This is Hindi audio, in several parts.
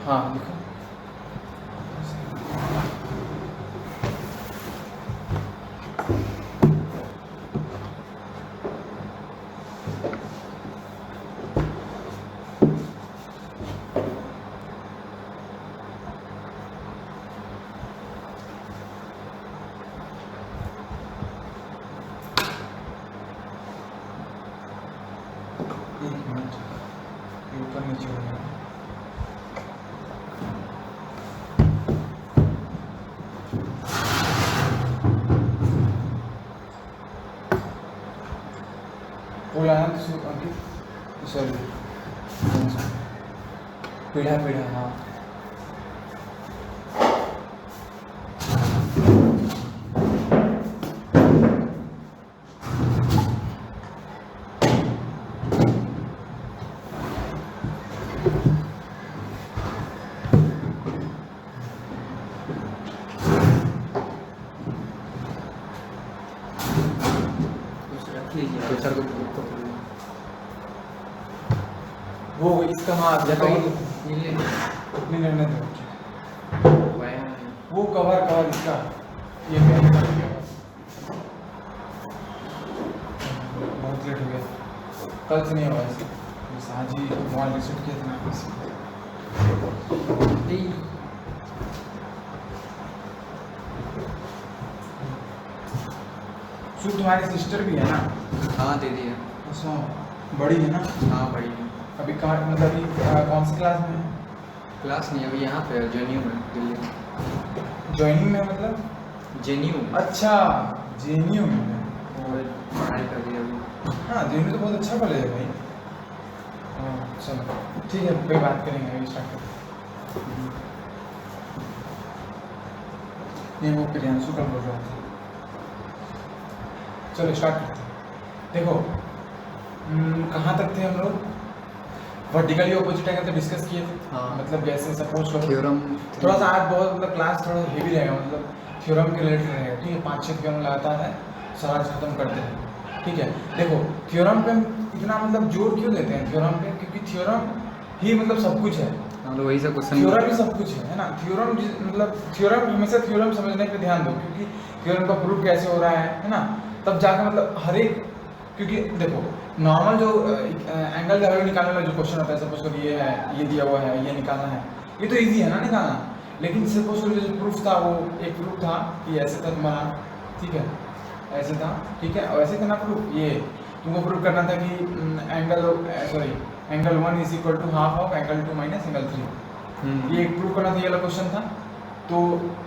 हाँ लिखो। एक मिनट, ऊपर नीचे हो गया। बोला ना तो अंकित, सॉरी, पीढ़ा पीढ़ा, हाँ। तो सर वो इसका हाँ या तो नहीं नहीं नहीं, वो कवर इसका, ये पेन का बहुत लेट हो गया, कल से नहीं हुआ इसका, बस आज ही मोबाइल रिसेट किया था ना इसलिए। सु तुम्हारी सिस्टर भी है ना? हाँ दे दिया। अच्छा, बड़ी है ना? हाँ बड़ी है। अभी कहाँ, मतलब अभी कौन सी क्लास में है? क्लास नहीं, अभी यहाँ पे जेएनयू में, दिल्ली। ज्वाइनिंग में मतलब? जेएनयू। अच्छा, जेएनयू में पढ़ाई कर रही है अभी। हाँ, जेएनयू तो बहुत अच्छा कॉलेज है भाई। हाँ चलो ठीक है, कोई बात करेंगे, अभी स्टार्ट करें। नहीं वो प्रियांशु का बोल रहा था। चलो स्टार्ट करते हैं। देखो कहाँ तक थे हम लोग? वर्टिकली ऑपोजिट एंगल तो डिस्कस किए थे। हाँ। मतलब जैसे सपोज करो थ्योरम थोड़ा सा आज बहुत मतलब क्लास थोड़ा हेवी रहेगा, मतलब थ्योरम के रिलेटेड रहेगा, ठीक है। 5-6 थ्योरम लगातार है, सारा खत्म करते हैं, ठीक है। देखो थ्योरम पे हम इतना मतलब जोर क्यों देते हैं थ्योरम पे? क्योंकि थ्योरम ही मतलब सब कुछ है। हम लोग वही सब क्वेश्चन। थ्योरम ही सब कुछ है ना। थ्योरम मतलब थ्योरम, हमेशा थ्योरम समझने पे ध्यान दो, क्योंकि थ्योरम का प्रूफ कैसे हो रहा है ना, तब जाकर मतलब हर एक, क्योंकि देखो नॉर्मल जो एंगल का वैल्यू निकालने वाला जो क्वेश्चन होता है, सपोज करो ये है, ये दिया हुआ है, ये निकालना है, ये तो इजी है ना निकालना। लेकिन सपोज करो जो प्रूफ था, वो एक प्रूफ था कि ऐसे था तुम्हारा, ठीक है, ऐसे था, ठीक है, और ऐसे था ना प्रूफ, ये तुमको प्रूफ करना था कि angle 1 is equal to half of angle 2 minus angle 3, ये एक प्रूफ करना था, ये वाला क्वेश्चन था। तो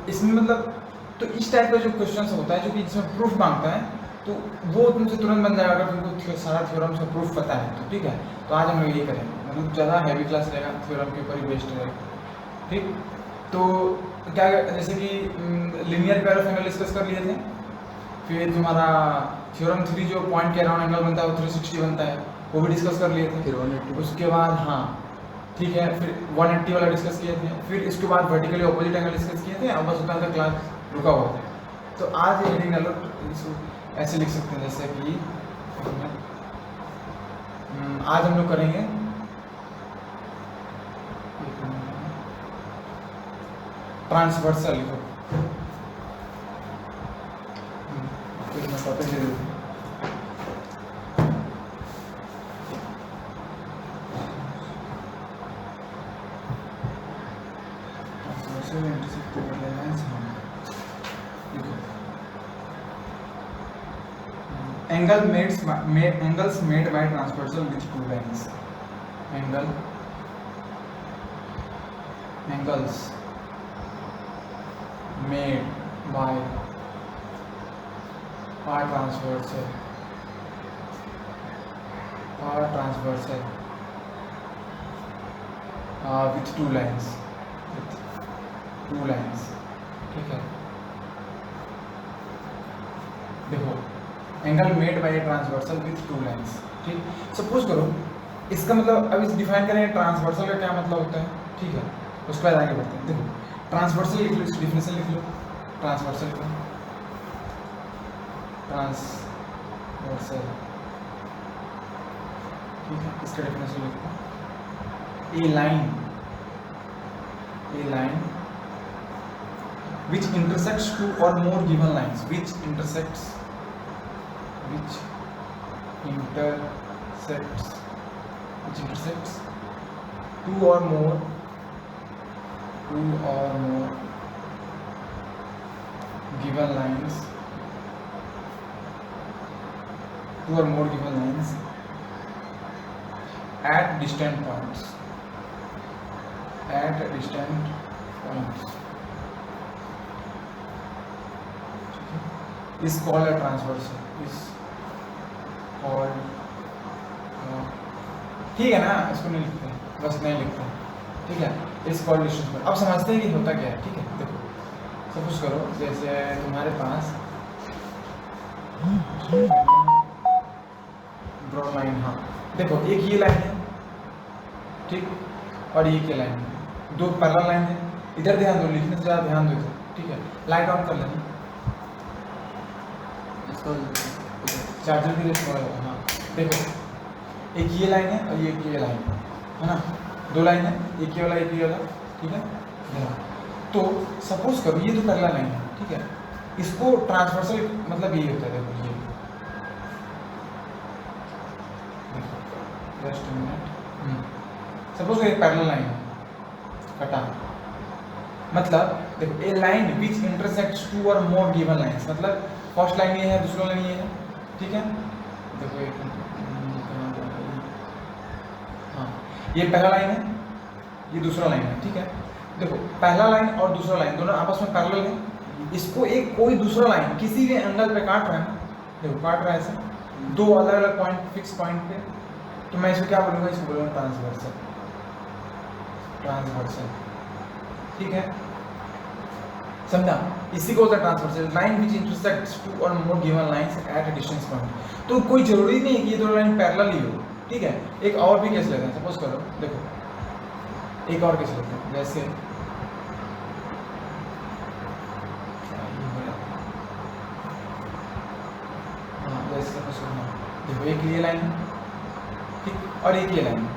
इसमें मतलब तो इस टाइप का जो क्वेश्चन होता है जो कि जिसमें प्रूफ मांगता है, तो वो तुमसे तुरंत बन जाएगा अगर तुमको सारा थ्योरम से प्रूफ पता है तो, ठीक है। तो आज हम लोग ये करेंगे, मतलब ज़्यादा हैवी क्लास रहेगा, थ्योरम के ऊपर ही बेस्ड रहेगा, ठीक। तो क्या, जैसे कि linear pair of angle discuss कर लिए थे, फिर तुम्हारा थ्योरम 3 जो पॉइंट के अराउंड एंगल बनता है वो 360 बनता है, वो भी डिस्कस कर लिए थे। फिर 180। उसके बाद हाँ ठीक है, फिर 180 वाला डिस्कस किए थे, फिर इसके बाद वर्टिकली ऑपोजिट एंगल डिस्कस किए थे, अब बस उतना का क्लास रुका हुआ था। तो आज हेडिंग डालो, ऐसे लिख सकते हैं जैसे कि आज हम लोग करेंगे ट्रांसवर्सल, लिखो मैं टॉपिक दे देता हूँ। angles made by transversal with two lines. Angles made by transversal with two lines, ठीक है। देखो angle made by transversal with two lines, ठीक। सपोज करो इसका मतलब अब इस डिफाइन करेंगे ट्रांसवर्सल का क्या मतलब होता है, ठीक है। उसके बाद आगे बढ़ते हैं। देखो ट्रांसवर्सल लिख लो, इस डिफिनेशन लिख लो, ट्रांसवर्सल का ट्रांसवर्सल, ठीक है। इसका डेफिनेशन लिखो, ए line a line which intersects two or more given lines, which intersects two or more given lines at distant points is called a transversal, ठीक है ना, इसको नहीं लिखते हैं, बस नहीं लिखते हैं, ठीक है। इस कॉल्ड डिस्टेंस पर अब समझते हैं कि होता क्या है, ठीक है। देखो सपोज करो जैसे तुम्हारे पास ड्रॉ लाइन, हाँ देखो एक ये लाइन है, ठीक, और ये क्या लाइन है, दो पैरेलल लाइन है। इधर ध्यान दो, लिखने से ज़्यादा ध्यान दो इधर, ठीक है। लाइट ऑन कर लेना, चार्जर भी रेस होगा, हाँ देखो एक ये लाइन है और ये लाइन है ना, दो लाइन है, एक ये वाला एक ये वाला, ठीक है। तो सपोज करो ये दो पैरेलल लाइन है, ठीक है, इसको ट्रांसवर्सल मतलब ये होता है, देखो ये जस्ट मिनट, सपोज एक पैरेलल लाइन है, कटा, मतलब देखो ए line which intersects two or more given lines, मतलब फर्स्ट लाइन ये है, दूसरा लाइन ये है, ठीक है। देखो एक, हाँ ये पहला लाइन है, ये दूसरा लाइन है, ठीक है। देखो पहला लाइन और दूसरा लाइन दोनों आपस में पैरेलल है, इसको एक कोई दूसरा लाइन किसी भी एंगल पे काट रहा है ना, देखो काट रहा है ऐसे दो अलग अलग पॉइंट, फिक्स पॉइंट पे, तो मैं इसको क्या बोलूँगा, इसको बोलूँगा ट्रांसवर्सल, ठीक है, समझा। इसी को होता है transversal, line which intersects two or more given lines at a distance point. तो कोई जरूरी नहीं है कि ये दो लाइन पैरेलल ही हो, ठीक है। एक और भी केस लेते हैं, सपोज करो, देखो एक और केस लेते हैं, जैसे हाँ जैसे सपोज करो, देखो एक ये लाइन है, ठीक, और एक ये लाइन है,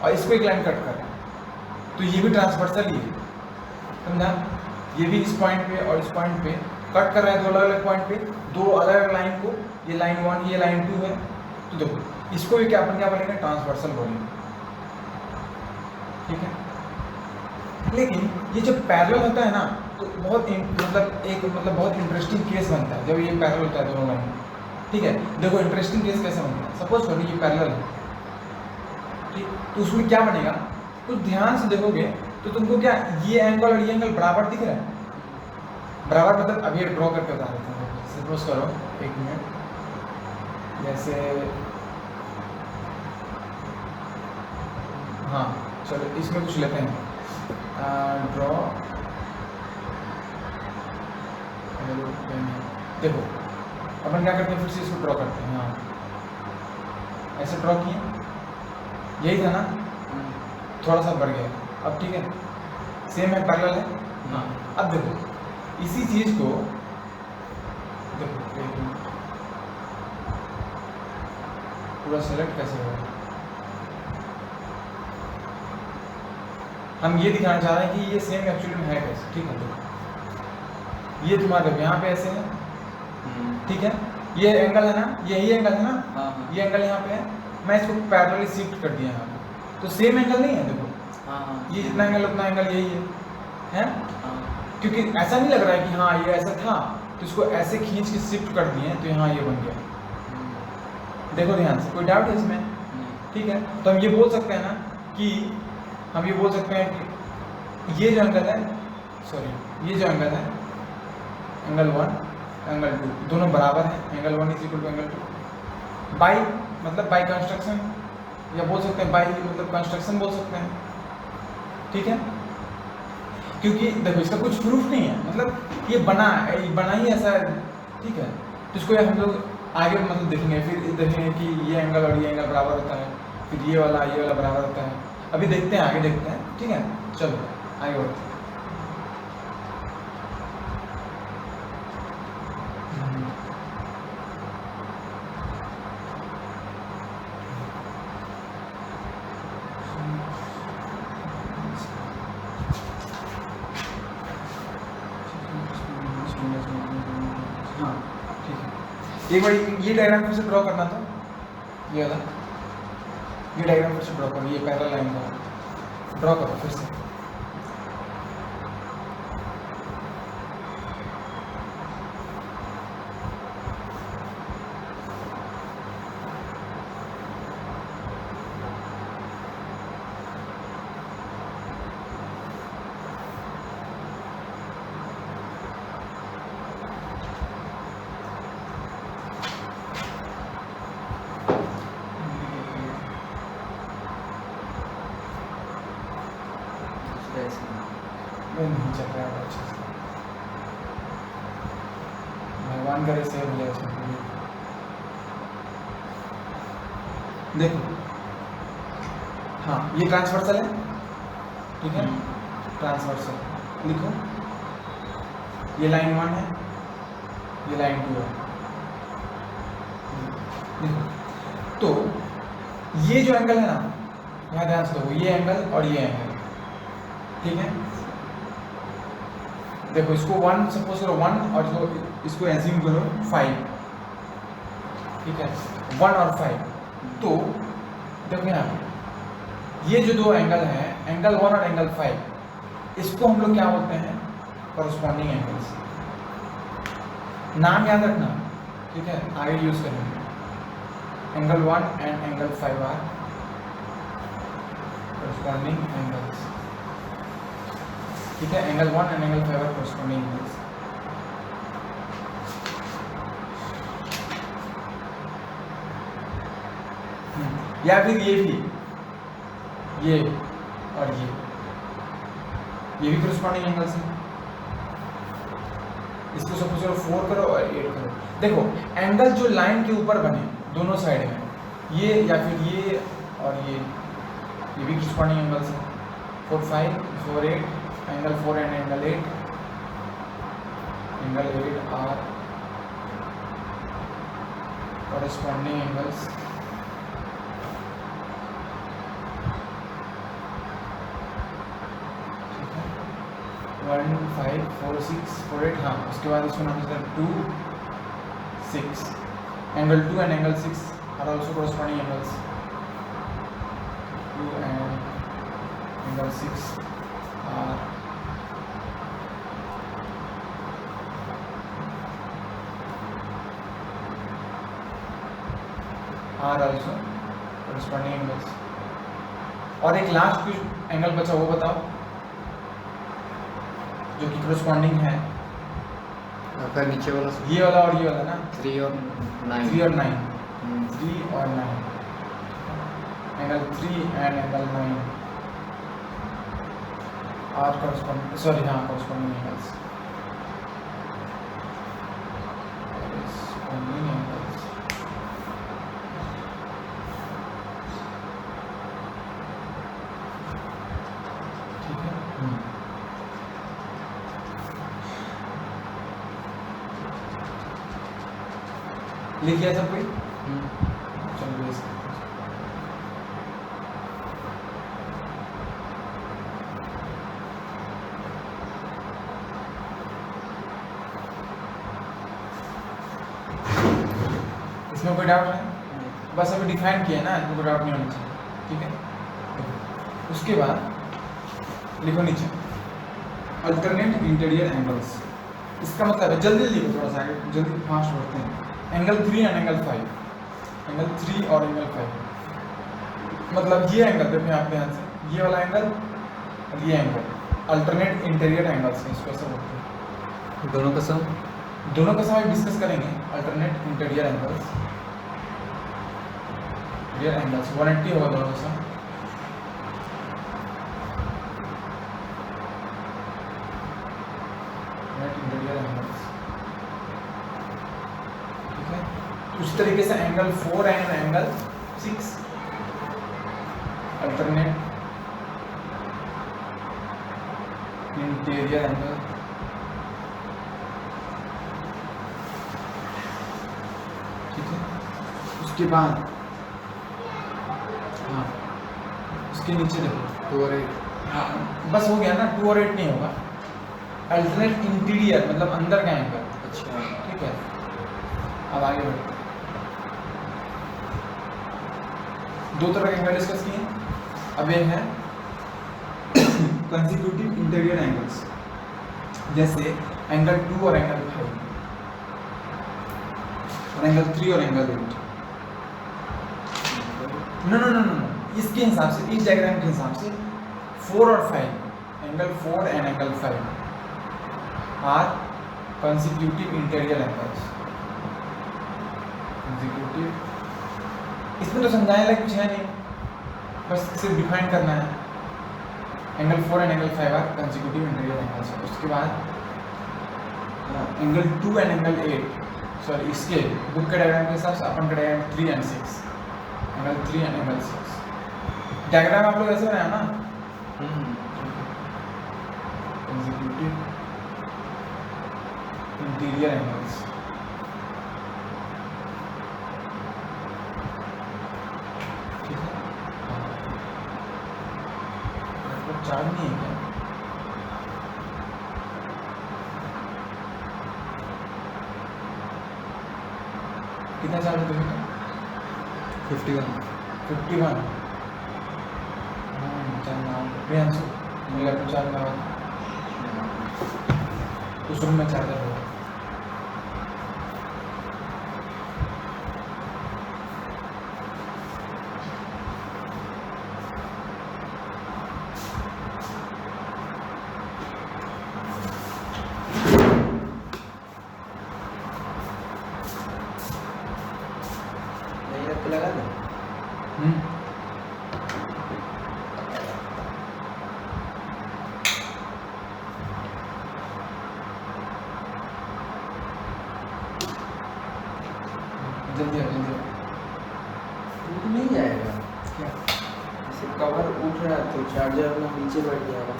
और इसको एक लाइन कट कर रहा है, तो ये भी ट्रांसवर्सल ही है, समझा। ये भी इस पॉइंट पे और इस पॉइंट पे कट कर रहा है, दो अलग अलग पॉइंट पे दो अलग अलग लाइन को, ये लाइन 1 ये लाइन 2 है, तो देखो इसको भी क्या अपन क्या बोलेंगे, ट्रांसवर्सल बोलेंगे, ठीक है। लेकिन ये जब पैरेलल होता है ना, तो बहुत बहुत इंटरेस्टिंग केस बनता है जब ये पैरेलल होता है दोनों लाइन, ठीक है। देखो इंटरेस्टिंग केस कैसे बनता है, सपोज करो ये पैरेलल है, ठीक, तो उसमें क्या बनेगा, कुछ ध्यान से देखोगे तो तुमको क्या ये एंगल और ये एंगल बराबर दिख रहा है, बराबर मतलब अभी ड्रॉ करके बता देते हैं। सपोज करो एक मिनट, जैसे हाँ चलो इसमें कुछ लेते हैं, ड्रॉ, देखो अपन क्या करते हैं, फिर से इसको ड्रॉ करते हैं, हाँ ऐसे ड्रॉ किए, यही था ना, थोड़ा सा बढ़ गया, अब ठीक है, सेम है, पैरेलल है, हाँ। अब देखो इसी चीज को देखो पूरा सेलेक्ट कैसे होगा, हम ये दिखाना चाह रहे हैं कि ये सेम एक्चुअली में है कैसे, ठीक है। देखो ये तुम्हारे यहाँ पे ऐसे है, ठीक है, ये एंगल है ना, यही एंगल है ना, ये एंगल यहाँ पे है, मैं इसको पैरेलली शिफ्ट कर दिया यहाँ पे, तो सेम एंगल नहीं है, देखो ये जितना एंगल उतना एंगल यही है? क्योंकि ऐसा नहीं लग रहा है कि हाँ ये ऐसा था, तो इसको ऐसे खींच के शिफ्ट कर दिए तो यहाँ ये बन गया, देखो ध्यान से, कोई डाउट है इसमें, ठीक है। तो हम ये बोल सकते हैं ना कि ये जो एंगल है, सॉरी ये जो एंगल है, एंगल 1 एंगल 2 दोनों बराबर है, angle 1 is equal to angle 2 by मतलब बाई कंस्ट्रक्शन, या बोल सकते हैं बाई मतलब कंस्ट्रक्शन बोल सकते हैं, ठीक है। क्योंकि देखो इसका कुछ प्रूफ नहीं है, मतलब ये बना ही ऐसा है, ठीक है। तो इसको हम लोग आगे मतलब देखेंगे, फिर देखेंगे कि ये एंगल और ये एंगल बराबर होता है, फिर ये वाला बराबर होता है, अभी देखते हैं, आगे देखते हैं, ठीक है। चलो आगे बढ़ते हैं। एक बार ये डायग्राम फिर से ड्रॉ करना था, ये वाला, ये डायग्राम फिर से ड्रॉ करो, ये पैरेलल लाइन का ड्रॉ करो फिर से। मैं नहीं चल रहा है अच्छे से, भगवान करे सेव हो जाए इसमें। देखो हाँ ये ट्रांसवर्सल है, ठीक है, ट्रांसवर्सल लिखो, ये लाइन 1 है, ये लाइन 2 है। देखो तो ये जो एंगल है ना, यहाँ ध्यान से देखो, ये एंगल और ये एंगल, ठीक है। देखो इसको 1 सपोज करो 1 और इसको एज्यूम करो 5, ठीक है, 1 और 5। तो देखो यहाँ पे ये जो दो एंगल हैं, एंगल 1 और एंगल 5, इसको हम लोग क्या बोलते हैं, कॉरस्पॉन्डिंग एंगल्स। नाम याद रखना, ठीक है, आगे यूज करेंगे। Angle 1 and angle 5 are corresponding angles, ठीक है। Angle 1 and angle 5 are corresponding angles. या फिर ये भी, ये और ये भी कॉरस्पॉन्डिंग एंगल्स हैं। इसको सपोज करो 4 करो और 8 करो। देखो एंगल जो लाइन के ऊपर बने दोनों साइड में, ये या फिर ये और ये भी कॉरस्पॉन्डिंग एंगल्स हैं। 4 5 4 8, angle 4 and angle 8 are corresponding angles. ठीक है, 1 5 4 6 4 8, हाँ उसके बाद इसको नाम देते हैं 2 6। Angle 2 and angle 6 are also corresponding angles. 2 and angle 6 are also corresponding angles. और एक लास्ट कुछ एंगल बचा, वो बताओ जो कि कॉरस्पॉन्डिंग है। आपका नीचे वाला ये वाला और ये वाला ना, 3 और 9। 3 और 9, 3 और 9, angle 3 and angle 9 are corresponding, sorry हाँ कॉरस्पॉन्डिंग एंगल्स। कॉरस्पॉन्डिंग एंगल्स, ठीक है। लिख लिया सब कोई? चलो इसको इसमें कोई डाउट है? बस अभी डिफाइन किया ना, इसमें कोई डाउट नहीं होना चाहिए, ठीक है। उसके बाद लिखो नीचे अल्टरनेट इंटीरियर एंगल्स। इसका मतलब है, जल्दी लिखो, थोड़ा सा जल्दी फास्ट बढ़ते हैं। एंगल 3 एंड एंगल 5, एंगल 3 और एंगल 5, मतलब ये एंगल देखो यहाँ पे, ध्यान से, ये वाला एंगल और ये एंगल अल्टरनेट इंटीरियर एंगल्स हैं, इसको ऐसे बोलते हैं। दोनों का सम डिस्कस करेंगे। अल्टरनेट इंटीरियर एंगल्स, 180 होगा दोनों का सम। इंटीरियर एंगल्स, ठीक है। उसी तरीके से angle 4 and angle 6 alternate interior angle, ठीक है। उसके बाद हाँ उसके नीचे देखो 2 और 8, हाँ बस हो गया ना, 2 और 8 नहीं होगा। अल्टरनेट इंटीरियर मतलब अंदर का एंगल, अच्छा ठीक है। अब आगे बढ़ते हैं। दो तरह के एंगल डिस्कस किए। अब ये है कंसेक्यूटिव इंटीरियर एंगल्स, जैसे एंगल 2 और एंगल 5 और एंगल 3 और एंगल 8। नो, इसके हिसाब से, इस डायग्राम के हिसाब से 4 और 5, angle 4 and angle 5 are consecutive interior angles. Consecutive, इसमें तो समझाने लायक कुछ है नहीं, बस सिर्फ डिफाइन करना है। Angle 4 and angle 5 are consecutive interior angles. उसके बाद एंगल 2 एंड एंगल 8, सॉरी इसके बुक के डायग्राम के हिसाब से अपन का diagram 3 and 6, angle 3 and angle 6। Diagram आप लोग ऐसे बनाया ना, कंसेक्यूटिव इंटीरियर एंगल्स। ठीक है, चार्ज नहीं है क्या? कितना चार्ज है तुम्हें? 51। प्रियांशु मेरे लैपटॉप चार्ज लगा उस रूम में चार्जर होगा। लगा दो। जल्दी टूट नहीं जाएगा क्या? जैसे कवर उठ रहा है तो चार्जर में नीचे बैठ जाएगा।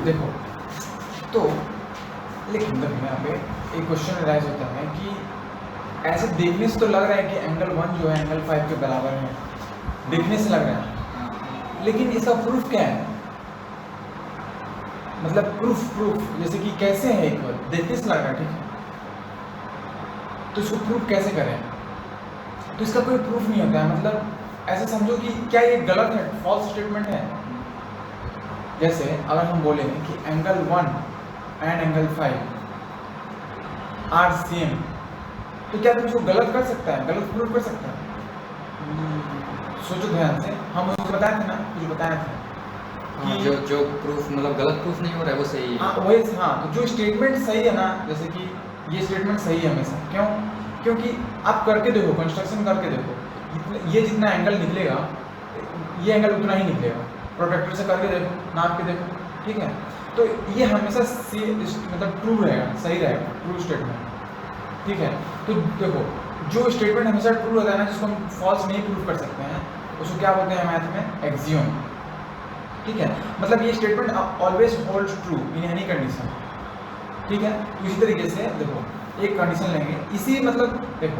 देखो तो लेकिन देखो यहाँ पे एक क्वेश्चन राइज होता है कि ऐसे देखने से तो लग रहा है कि एंगल 1 जो है एंगल 5 के बराबर है, देखने से लग रहा है, लेकिन इसका प्रूफ क्या है? मतलब प्रूफ जैसे कि कैसे है इक्वल, देखने से लग रहा है, ठीक है, तो इसको प्रूफ कैसे करें? तो इसका कोई प्रूफ नहीं होता है। मतलब ऐसे समझो कि क्या ये गलत है, फॉल्स स्टेटमेंट है। जैसे अगर हम बोले कि angle 1 and angle 5 are same, तो क्या तुम इसको गलत कर सकता है, गलत प्रूफ कर सकता है? सोचो ध्यान से, हम उसको बताए थे ना, कुछ बताए थे कि जो प्रूफ मतलब गलत प्रूफ नहीं हो रहा है वो सही है। हाँ वही, हाँ तो जो स्टेटमेंट सही है ना, जैसे कि ये स्टेटमेंट सही है हमेशा, क्यों? क्योंकि आप करके देखो, कंस्ट्रक्शन करके देखो, ये जितना एंगल निकलेगा ये एंगल उतना ही निकलेगा। प्रोटेक्टर से करके देखो, नाप के देखो, ठीक है, तो ये हमेशा मतलब ट्रू रहेगा, सही रहेगा, ट्रू स्टेटमेंट, ठीक है। तो देखो जो स्टेटमेंट हमेशा ट्रू होता है ना, जिसको हम फॉल्स नहीं प्रूव कर सकते हैं, उसको क्या बोलते हैं मैथ में? एक्सियोम, ठीक है। मतलब ये statement always holds true in any condition, ठीक है। तो इसी तरीके से देखो एक कंडीशन लेंगे, इसी मतलब देखो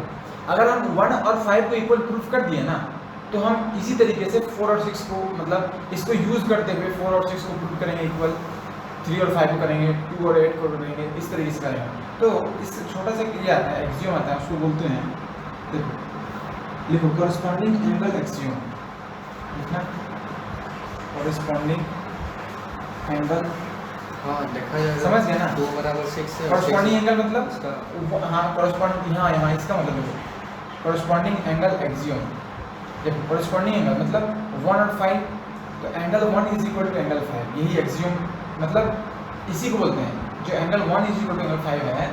अगर हम 1 और 5 को इक्वल प्रूफ कर दिए ना, तो हम इसी तरीके से 4 और 6 को मतलब इसको यूज़ करते हुए 4 और 6 को प्रूफ करेंगे इक्वल, 3 और 5 को करेंगे, 2 और 8 को करेंगे, इस तरीके से करेंगे। तो इस छोटा सा ये आता है, एक्सियोम आता है, उसको बोलते हैं, देखो लिखो कॉरस्पॉन्डिंग एंगल एक्सियोम, लिखना कॉरस्पॉन्डिंग एंगल। हाँ देखा जाएगा, समझ गया ना? 2 बराबर 6 है। कॉरस्पॉन्डिंग एंगल मतलब इसका हाँ कॉरस्पॉन्डिंग, यहाँ इसका मतलब देखो कॉरस्पॉन्डिंग एंगल एक्सियोम। देखो कॉरस्पॉन्डिंग एंगल मतलब 1 और 5, तो angle 1 is equal to angle 5, यही एक्सियोम मतलब इसी को बोलते हैं। जो angle 1 is equal to angle 5 है,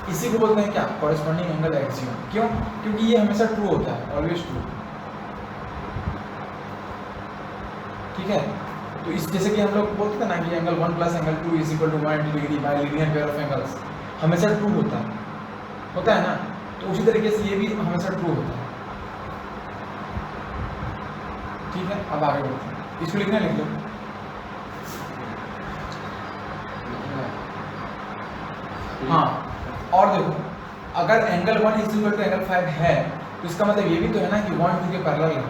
इसी को बोलते हैं क्या? Corresponding angle axiom. क्यों? क्योंकि ये हमेशा ट्रू होता है, ऑलवेज ट्रू, ठीक है। तो इस जैसे कि हम लोग बोलते थे ना कि angle 1 plus angle 2 is equal to 180 degree by linear pair of angles, हमेशा ट्रू होता है ना। तो उसी तरीके से ये भी हमेशा ट्रू होता है, ठीक है। अब आगे बढ़ते हैं, इसको लिखना लिख लो। हाँ और देखो अगर angle 1 is equal to angle 5 है, तो इसका मतलब ये भी तो है ना कि 1 2 के पैरेलल है,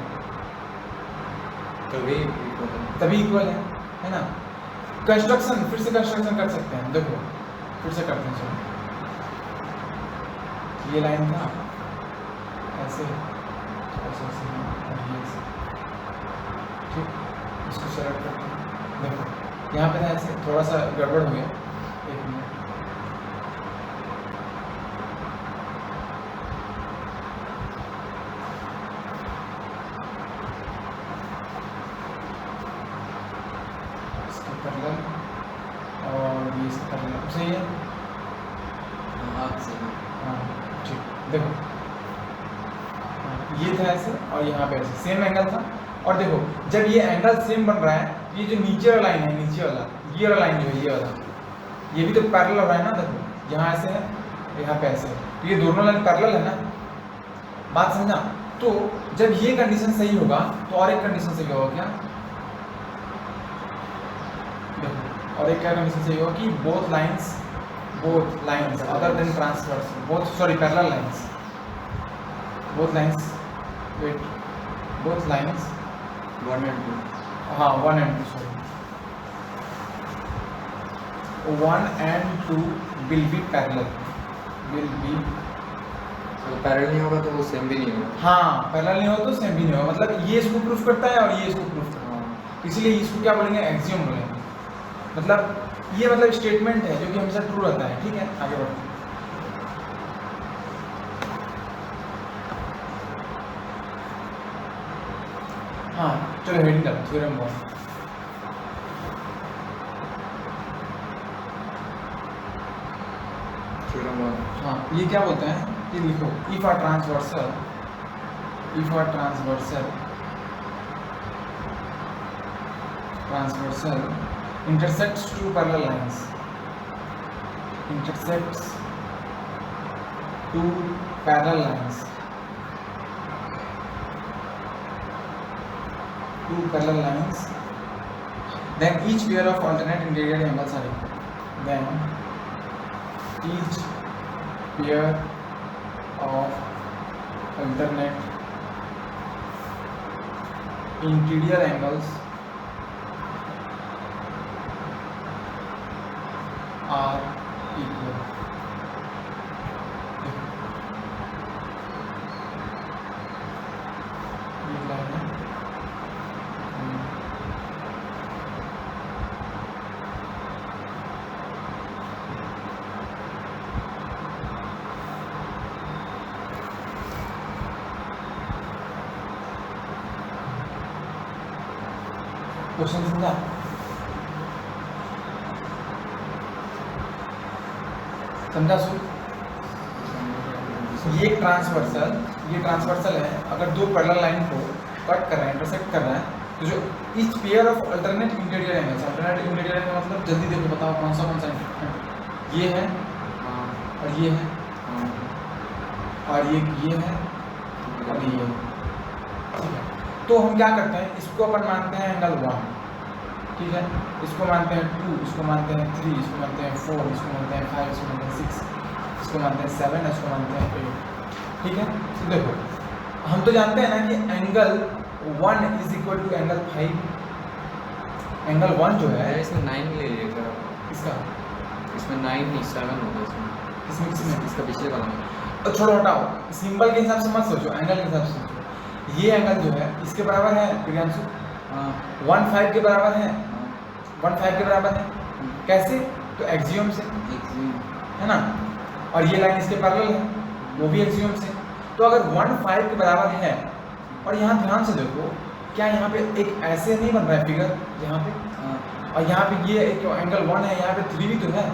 तभी इक्वल है ना। कंस्ट्रक्शन फिर से कंस्ट्रक्शन कर सकते हैं, देखो फिर से करते हैं। चलो ये लाइन था ऐसे ऐसे ऐसे और ये ऐसे, ठीक, इसको सेलेक्ट करते हैं। देखो यहाँ पे था ऐसे, थोड़ा सा गड़बड़ हो गया, एक मिनट। इसका पैरेलल और ये इसका पैरेलल सही है। हाँ ठीक, देखो ये था ऐसे और यहाँ पे ऐसे सेम एंगल था। और देखो जब ये एंगल सेम बन रहा है, ये जो नीचे वाला लाइन है, नीचे वाला ये वाला लाइन जो है, ये वाला, ये भी तो पैरेलल हो रहा है ना। देखो यहाँ ऐसे है, यहाँ पे ऐसे है, तो ये दोनों लाइन पैरेलल है ना। बात समझा? तो जब ये कंडीशन सही होगा तो और एक कंडीशन सही होगा क्या, देखो और एक क्या कंडीशन सही होगा कि both lines other than transverse, parallel lines, both lines 1 and 2, हाँ 1 and 2 sorry 1 and 2 will be parallel, तो पैरेलल नहीं होगा तो वो सेम भी नहीं होगा। हाँ पैरेलल नहीं होगा तो सेम भी नहीं होगा, मतलब ये इसको प्रूफ करता है और ये इसको प्रूफ करता है, इसलिए इसको क्या बोलेंगे, एक्सियम बोलेंगे। मतलब ये मतलब स्टेटमेंट है जो कि हमेशा ट्रू रहता है। ठीक है, आगे बढ़ते हैं। हाँ चलो हेडिंग डालो, थ्योरम 1। हाँ ये क्या बोलते हैं, ये लिखो, if a transversal intersects two parallel lines, then each pair of alternate interior angles are equal. Then each pair of alternate interior angles are equal. Question समझा? ये ट्रांसवर्सल है। अगर दो पैरेलल लाइन को कट कर रहे हैं, इंटरसेक्ट कर रहा है, तो जो each pair of alternate interior angles, मतलब जल्दी देखो, बताओ कौन सा ये है और ये है और ये है और ये है। ठीक है, तो हम क्या करते हैं, इसको अपन मानते हैं एंगल 1, ठीक है, इसको मानते हैं 2, इसको मानते हैं 3, इसको मानते हैं 4, इसको मानते हैं 5, इसको मानते हैं 6, इसको मानते हैं 7, इसको मानते हैं 8। ठीक है, तो देखो हम तो जानते हैं ना कि angle 1 is equal to angle 5। Angle 1 जो है इसमें 9 ले लीजिएगा, इसका इसमें 9 नहीं 7 होगा इसमें, किसमें इसका पिछले वाला में। तो छोड़ो हटाओ, सिंबल के हिसाब से मत सोचो, एंगल के हिसाब से सोचो। ये एंगल जो है इसके बराबर है प्रियांशु, 1/5 के बराबर है, 1/5 के बराबर है। कैसे? तो एक्सियम से, है ना, और ये लाइन इसके पैरेलल है, वो भी एक्सियम से। तो अगर 1/5 के बराबर है, और यहाँ ध्यान से देखो, क्या यहाँ पे एक ऐसे नहीं बन रहा है फिगर यहाँ पे, और यहाँ पे ये एक एंगल 1 है, यहाँ पे 3 भी तो है,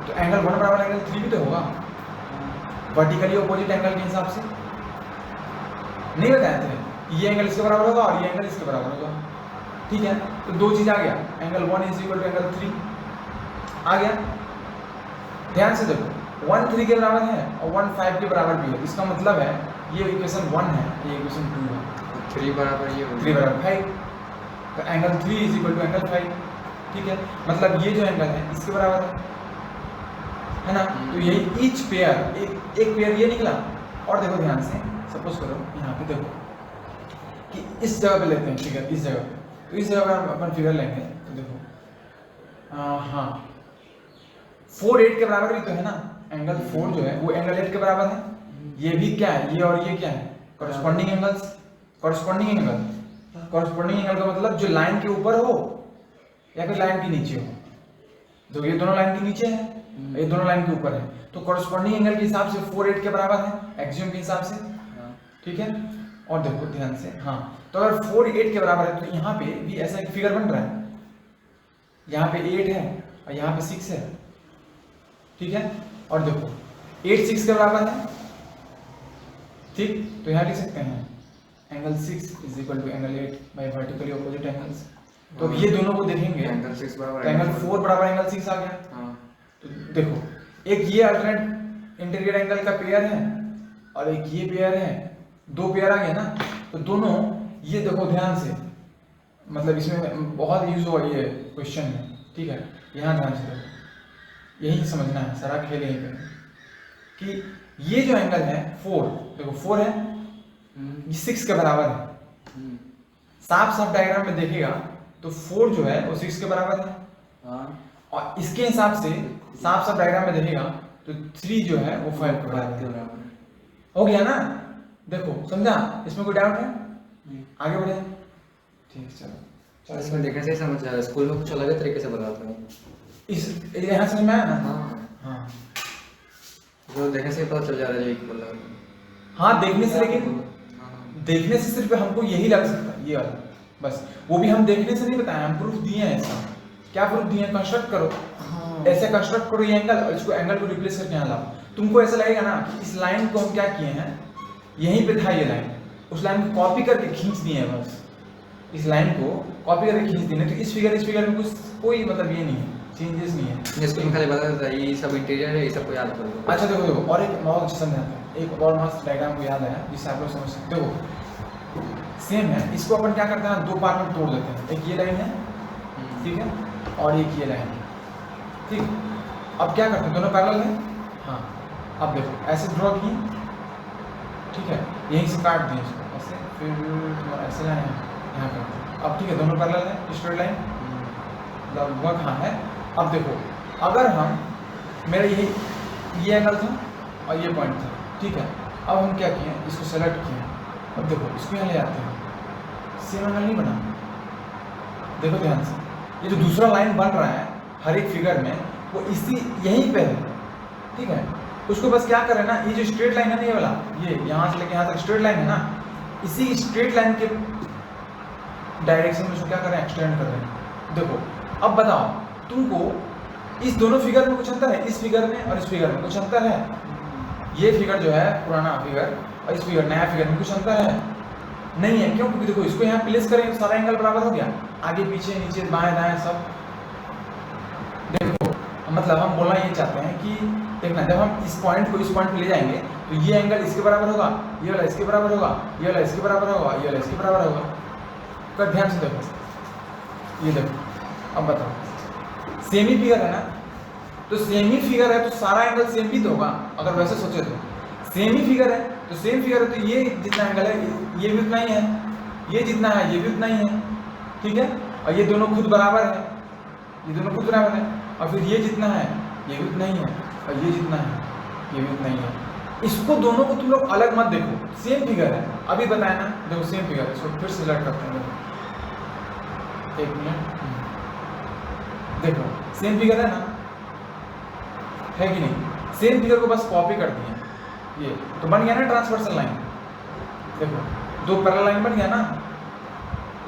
तो एंगल 1 बराबर एंगल 3 भी तो होगा वर्टिकली ऑपोजिट एंगल के हिसाब से। नहीं बताया थे, ये एंगल इसके बराबर होगा और ये एंगल इसके बराबर होगा। ठीक है, तो दो चीज आ गया, angle 1 is equal to angle 3 आ गया। ध्यान से देखो, 1 3 के बराबर है और 1 5 के बराबर भी है, इसका मतलब है ये इक्वेशन 1 है, ये इक्वेशन 2 है। 3 बराबर ये 3 बराबर 5, तो angle 3 is equal to angle 5। ठीक है, मतलब ये जो एंगल है इसके बराबर है ना। तो यही ईच पेयर, एक पेयर ये निकला। और देखो ध्यान से, सपोज करो यहाँ पे देखो, कि इस जगह पे लेते हैं फिगर, इस जगह पे, तो इस जगह पे हम अपन फिगर लेंगे तो देखो हाँ 4 8 के बराबर भी तो है ना, एंगल 4 जो है वो एंगल 8 के बराबर है, ये भी क्या है, ये और ये क्या है, corresponding angles, corresponding angle, corresponding angle का मतलब जो लाइन के ऊपर हो या फिर लाइन के नीचे हो, तो ये दोनों लाइन के नीचे है, ये दोनों लाइन के ऊपर है, तो कॉरस्पॉन्डिंग एंगल के हिसाब से 4 8 के बराबर है एक्सियम के हिसाब से, ठीक है। और देखो ध्यान से, हाँ तो अगर 4 8 के बराबर है तो यहाँ पे भी ऐसा एक फिगर बन रहा है, यहाँ पे 8 है और यहाँ पे 6 है, ठीक है। और देखो 8 6 के बराबर है, ठीक, तो यहाँ लिख सकते हैं angle 6 is equal to angle 8 by vertically opposite angles. तो अब ये दोनों को देखेंगे, एंगल 6 बराबर तो एंगल 4 बराबर एंगल 6 आ गया। हाँ। तो देखो एक ये अल्टरनेट इंटीरियर एंगल का पेयर है और एक ये पेयर है, दो पेयर आ गए ना, तो दोनों ये देखो ध्यान से, मतलब इसमें बहुत यूज हुआ ये क्वेश्चन में, ठीक है, यहाँ ध्यान से देखो, यही समझना है, सारा खेल यहीं पे कि ये जो एंगल है 4, देखो 4 है, ये 6 के बराबर है, साफ साफ डायग्राम में देखेगा तो 4 जो है वो 6 के बराबर है, हाँ। और इसके हिसाब से साफ साफ डायग्राम में देखेगा तो 3 जो है वो 5 के बराबर है। हो गया ना, देखो समझा, इसमें कोई डाउट है, आगे बढ़े, ठीक चलो। इसमें देखने से ही समझ आ रहा है, स्कूल में कुछ अलग तरीके से बताते हैं। इस यहाँ समझ में आया ना, हाँ हाँ तो देखने से ही पता चल जा रहा है इक्वल है। हाँ देखने से, लेकिन देखने से सिर्फ हमको यही लग सकता है, ये वाला बस, वो भी हम देखने से नहीं बताए, हम प्रूफ दिए हैं इसका। क्या प्रूफ दिए हैं, कंस्ट्रक्ट करो, ऐसे कंस्ट्रक्ट करो ये एंगल और इसको एंगल को रिप्लेस करके यहाँ लाओ, तुमको ऐसा लगेगा ना कि इस लाइन को हम क्या किए हैं, यहीं पे था ये लाइन, उस लाइन को कॉपी करके खींच दिए हैं, बस इस लाइन को कॉपी करके खींच दिए, तो इस फिगर में कुछ कोई मतलब ये नहीं है, चेंजेस नहीं है। इसको मैं खाली बता देता है, ये सब इंटीरियर है, ये सब को याद कर लो। अच्छा देखो देखो, और एक बहुत अच्छा समझाता है, एक और मस्त डायग्राम को याद आया जिससे आप लोग समझ सकते हो, सेम है, इसको अपन क्या करते हैं, दो पार्ट में तोड़ देते हैं, एक ये लाइन है, ठीक है, और एक ये लाइन है, ठीक। अब क्या करते हैं, दोनों पैरेलल है, हाँ, अब देखो ऐसे ड्रॉ किए, ठीक है, यहीं से काट दिए इसको ऐसे, फिर तुम्हारा ऐसे लाइन है यहाँ करते हैं, अब ठीक है, दोनों पैरेलल है, स्ट्रेट लाइन लगभग हाँ है। अब देखो अगर हम, मेरा ये एंगल था और ये पॉइंट था, ठीक है, अब हम क्या किए, इसको सेलेक्ट किए, अब देखो इसको यहाँ ले आते हैं, सेम एंगल नहीं बना, देखो ध्यान से, ये जो दूसरा लाइन बन रहा है हर एक फिगर में वो इसी यहीं पे है, ठीक है, उसको बस क्या करें ना, ये जो स्ट्रेट लाइन है ना, ये वाला, ये यहाँ से लेके यहाँ तक स्ट्रेट लाइन है ना, इसी स्ट्रेट लाइन के डायरेक्शन में उसको क्या कर रहे हैं, एक्सटेंड कर रहे हैं। देखो अब बताओ तुमको इस दोनों फिगर में कुछ अंतर है, इस फिगर में और इस फिगर में कुछ अंतर है, ये फिगर जो है पुराना फिगर और इस फिगर नया फिगर में कुछ अंतर है नहीं है, क्यों, क्योंकि देखो इसको यहाँ प्लेस करें तो सारा एंगल बराबर हो गया, आगे पीछे नीचे बाएं दाएं सब। देखो मतलब हम बोलना ये चाहते हैं कि देखना, जब हम इस पॉइंट को इस पॉइंट पे ले जाएंगे तो ये एंगल इसके बराबर होगा, ये वाला इसके बराबर होगा, ये वाला इसके बराबर होगा, ये वाला इसके बराबर होगा। कर ध्यान से देखो, ये देखो, अब बताओ सेमी फिगर है ना, तो सेमी फिगर है तो सारा एंगल सेम भी तो होगा, अगर वैसे सोचे तो सेमी फिगर है तो सेम फिगर है, तो ये जितना एंगल है ये भी उतना ही है, ये जितना है ये भी उतना ही है, ठीक है, और ये दोनों खुद बराबर है, ये दोनों खुद बराबर है, और फिर ये जितना है ये भी उतना ही है, और ये जितना है ये भी उतना ही है। इसको दोनों को तुम लोग अलग मत देखो, सेम फिगर है, अभी बताया ना, देखो सेम फिगर है, इसको फिर सिलेक्ट करते हैं, एक मिनट, देखो सेम फिगर है ना, है कि नहीं, सेम फिगर को बस कॉपी कर दिए, ये तो बन गया ना ट्रांसवर्सल लाइन, देखो दो पैरेलल लाइन बन गया ना,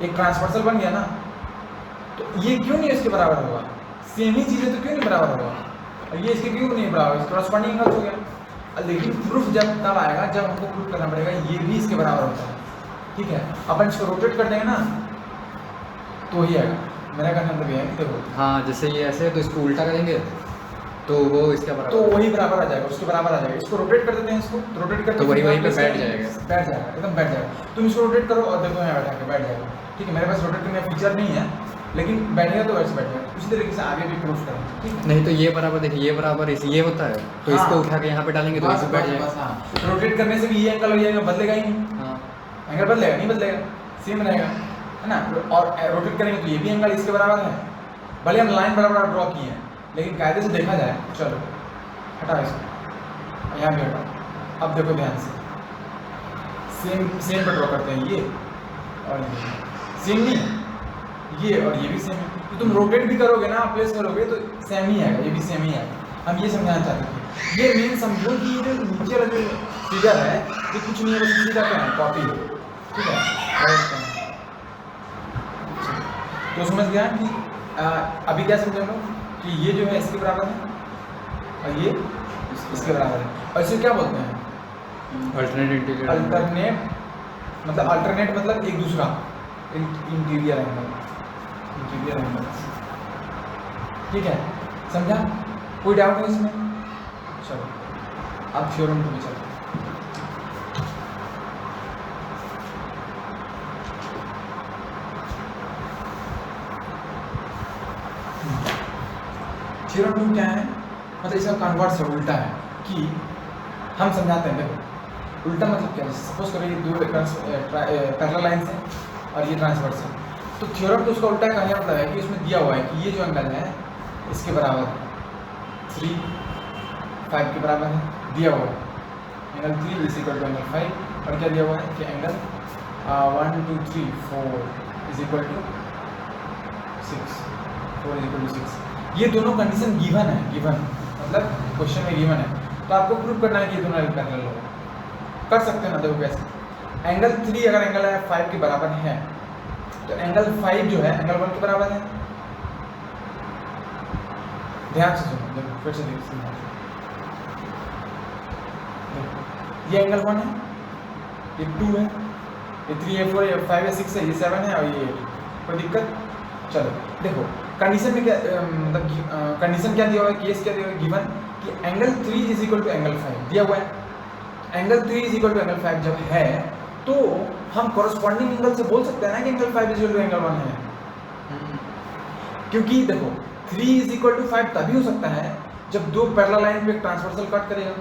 एक ट्रांसवर्सल बन गया ना, तो ये क्यों नहीं इसके बराबर होगा, सेम ही चीजें तो क्यों नहीं बराबर होगा, और ये इसके क्यों नहीं बराबर, इसका कॉरस्पॉन्डिंग एंगल हो गया। लेकिन प्रूफ जब तब आएगा जब हमको प्रूफ करना पड़ेगा ये भी इसके बराबर होता है, ठीक है, अपन इसको रोटेट कर देंगे ना तो ही आएगा, मेरा कहना मतलब ये है कि देखो, हाँ जैसे ये ऐसे है तो इसको उल्टा करेंगे तो वो इसके बराबर, तो वही बराबर आ जाएगा, उसके बराबर आ जाएगा। इसको रोटेट कर देते हैं, इसको रोटेट करते तो वही वहीं पे बैठ जाएगा, एकदम बैठ जाएगा। तुम इसको रोटेट करो और देखो यहाँ बैठा के बैठ जाएगा, ठीक है, मेरे पास रोटेट करने का फीचर नहीं है, लेकिन बैठेगा तो वैसे बैठेगा। उसी तरीके से आगे भी प्रूफ करें, ठीक है। नहीं तो ये बराबर देखिए, ये बराबर ये होता है, तो हाँ, इसको उठा के यहाँ पे डालेंगे तो इसको बैठ जाएगा। रोटेट करने से भी ये एंगल और ये एंगल बदलेगा ही नहीं, हाँ एंगल बदलेगा नहीं, बदलेगा, सेम रहेगा, है ना। और रोटेट करेंगे तो ये भी एंगल इसके बराबर है, भले हम लाइन बराबर ड्रॉ किए हैं, लेकिन कायदे से देखा जाए, चलो हटाओ इसको, यहाँ भी हटाओ। अब देखो ध्यान से, सेम पर ड्रॉ करते हैं, ये और ये सेम नहीं है, ये और ये भी सेम है। तो तुम रोटेट भी करोगे ना, प्लेस करोगे तो सेम ही आएगा, ये भी सेम ही आएगा। हम ये समझाना चाहते थे, ये मेन समझो कि ये जो नीचे वाला जो फिगर है ये कुछ नहीं है, बस सीधा क्या है, कॉपी है, ठीक है। तो समझ गया कि अभी क्या समझ लो कि ये जो है इसके बराबर है और ये इसके बराबर है, और इसे क्या बोलते हैं, अल्टरनेट इंटीरियर। अल्टरनेट मतलब एक दूसरा इंटीरियर एंगल, ठीक है, समझा? कोई डाउट नहीं इसमें? चलो अब थ्योरम टू में चलो। थ्योरम टू क्या है, मतलब इसका कन्वर्ट से उल्टा है, कि हम समझाते हैं। देखो उल्टा मतलब क्या है, सपोज करो ये दो पैरेलल लाइंस हैं और ये ट्रांसवर्स है, तो थ्योरम तो उसका उल्टा कहने का मतलब है कि उसमें दिया हुआ है कि ये जो एंगल है इसके बराबर है 3, 5 के बराबर है, दिया हुआ है angle 3 is equal to angle 5, और क्या दिया हुआ है कि angle 1 2 3 4 is equal to 6, 4 is equal to 6। ये दोनों कंडीशन गिवन है, गिवन मतलब क्वेश्चन में गिवन है, तो आपको प्रूव करना है कि ये दोनों पैरेलल होगा। कर सकते हैं ना, देखो कैसे, एंगल 3 अगर एंगल है 5 के बराबर है, तो एंगल 5 जो है एंगल 1 के बराबर है। ध्यान से सुनो, देखो फिर से देखो, ये एंगल 1 है, ये 2 है, ये 3 है, 4 है, 5 है, 6 है, ये 7 है और ये 8। कोई दिक्कत? चलो देखो कंडीशन में क्या मतलब कंडीशन क्या दिया हुआ है, केस क्या दिया हुआ है, गिवन कि angle 3 is equal to angle 5 दिया हुआ है। Angle 3 is equal to angle 5 जब है, तो हम कॉरस्पॉन्डिंग एंगल से बोल सकते हैं ना कि angle 5 is equal to angle 1 है, क्योंकि देखो 3 इज इक्वल टू 5 तभी हो सकता है जब दो पैरेलल लाइन पे ट्रांसवर्सल कट करेगा,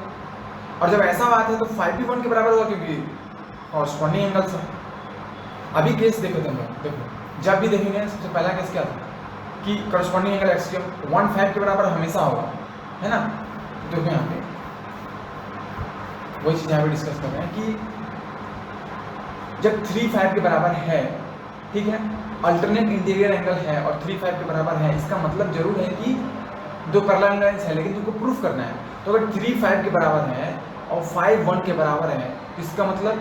और जब ऐसा बात है तो 5 भी 1 के बराबर होगा, क्योंकि कॉरस्पॉन्डिंग एंगल से। अभी केस देखो तुम लोग, देखो जब भी देखेंगे सबसे पहला केस क्या था कि कॉरस्पॉन्डिंग एंगल एक्सट्रीम 1 5 के बराबर हमेशा होगा, है ना। देखो यहाँ पे वही चीज़ यहाँ पे डिस्कस कर रहे हैं कि जब 3 5 के बराबर है, ठीक है, अल्टरनेट इंटीरियर एंगल है और 3 5 के बराबर है, इसका मतलब जरूर है कि दो पैरेलल लाइंस है, लेकिन तुमको प्रूफ करना है। तो अगर 3 5 के बराबर है और 5 1 के बराबर है, तो इसका मतलब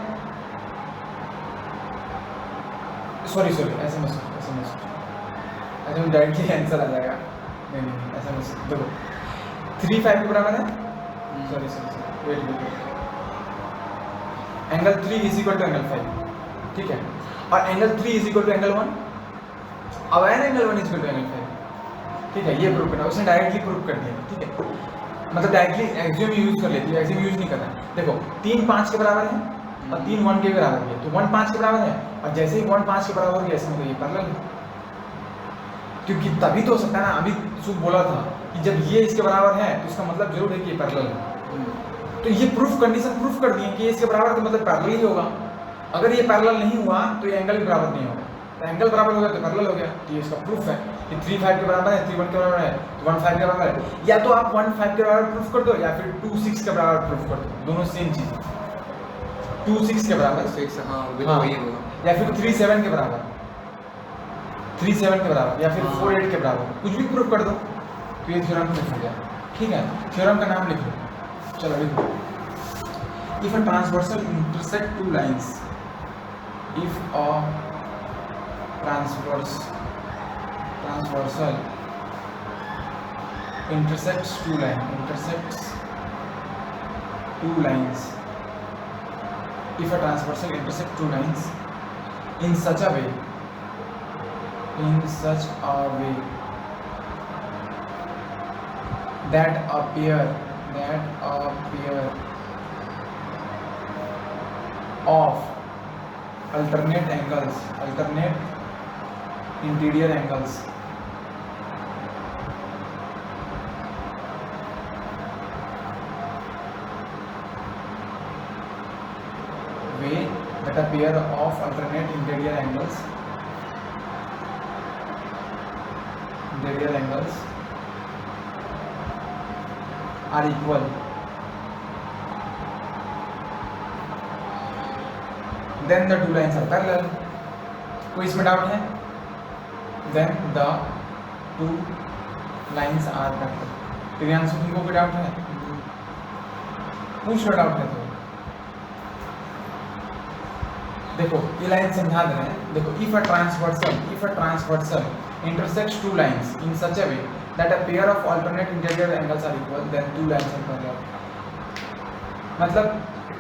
सॉरी ऐसे मत सोचो, ऐसे में डायरेक्टली आंसर आ जाएगा। नहीं ऐसा मत सोचो। देखो 3 5 के बराबर है, sorry wait, angle 3 is equal to angle 5, ठीक है, और angle 3 is equal to angle 1, अब आया ना angle 1 is equal to angle 5, ठीक है, ये प्रूफ करना, उसने डायरेक्टली प्रूफ कर दिया, ठीक है, मतलब डायरेक्टली एक्सियम यूज कर लेती है, एक्सियम यूज नहीं करना। देखो 3 5 के बराबर है और 3 1 के बराबर है, तो 1 5 के बराबर है, और जैसे ही 1 5 के बराबर हो गया इसमें, तो ये पैरेलल है, क्योंकि तभी तो हो सकता है ना, अभी सुख बोला था कि जब ये इसके बराबर है तो इसका मतलब जरूर है कि ये पैरेलल है। तो ये प्रूफ कंडीशन प्रूफ कर दिए कि ये इसके बराबर तो मतलब पैरेलल ही होगा। अगर ये पैरेलल नहीं हुआ तो ये एंगल भी बराबर नहीं होगा, तो एंगल बराबर हो गया तो पैरेलल हो गया, तो ये इसका प्रूफ है कि 3 5 के बराबर है, 3 1 के बराबर है, तो 1 5 के बराबर है। या तो आप 1 5 के बराबर प्रूफ कर दो, या फिर 2 6 के बराबर प्रूफ कर दो, दोनों सेम चीज। 2 6 के बराबर 6, हाँ वही होगा, या फिर 3 7 के बराबर, 3 7 के बराबर, या फिर 4 8 के बराबर, कुछ भी प्रूफ कर दो तो ये थ्योरम प्रूफ हो गया, ठीक है। थ्योरम का नाम लिखो, चलो लिखो। If a transversal intersect two lines, if a transversal intersects two lines, if a transversal intersect two lines in such a way that a pair of alternate interior angles way that the pair of alternate interior angles are equal then the two lines are parallel. कोई इसमें डाउट है? Then the two lines are parallel. Priyanshu तुमको कोई डाउट है? पूछ लो डाउट है तो। देखो ये लाइन समझा दे रहे हैं। देखो if a transversal intersects two lines in such a way that a pair of alternate interior angles are equal, then two lines are parallel। मतलब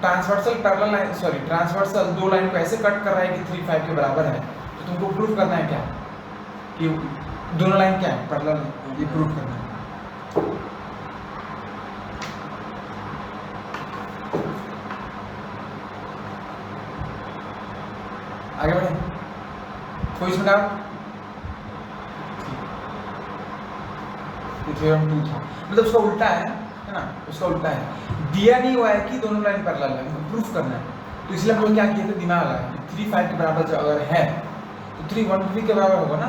ट्रांसवर्सल दो लाइन को ऐसे कट कर रहा है कि 3 5 के बराबर है, तो तुमको प्रूफ करना है क्या कि दोनों लाइन क्या है, पैरेलल है। ये प्रूफ करना है। आगे बढ़े, कोई इसमें डाउट? थ्योरम 2 था, मतलब उसका उल्टा है ना, उसका उल्टा है। दिया नहीं हुआ है कि दोनों लाइन पैरेलल है, हमको प्रूफ करना है। तो इसलिए हम लोग क्या किए थे, दिमाग लगाया कि 3 5 के बराबर जो अगर है तो 3 1 3 के बराबर होगा ना,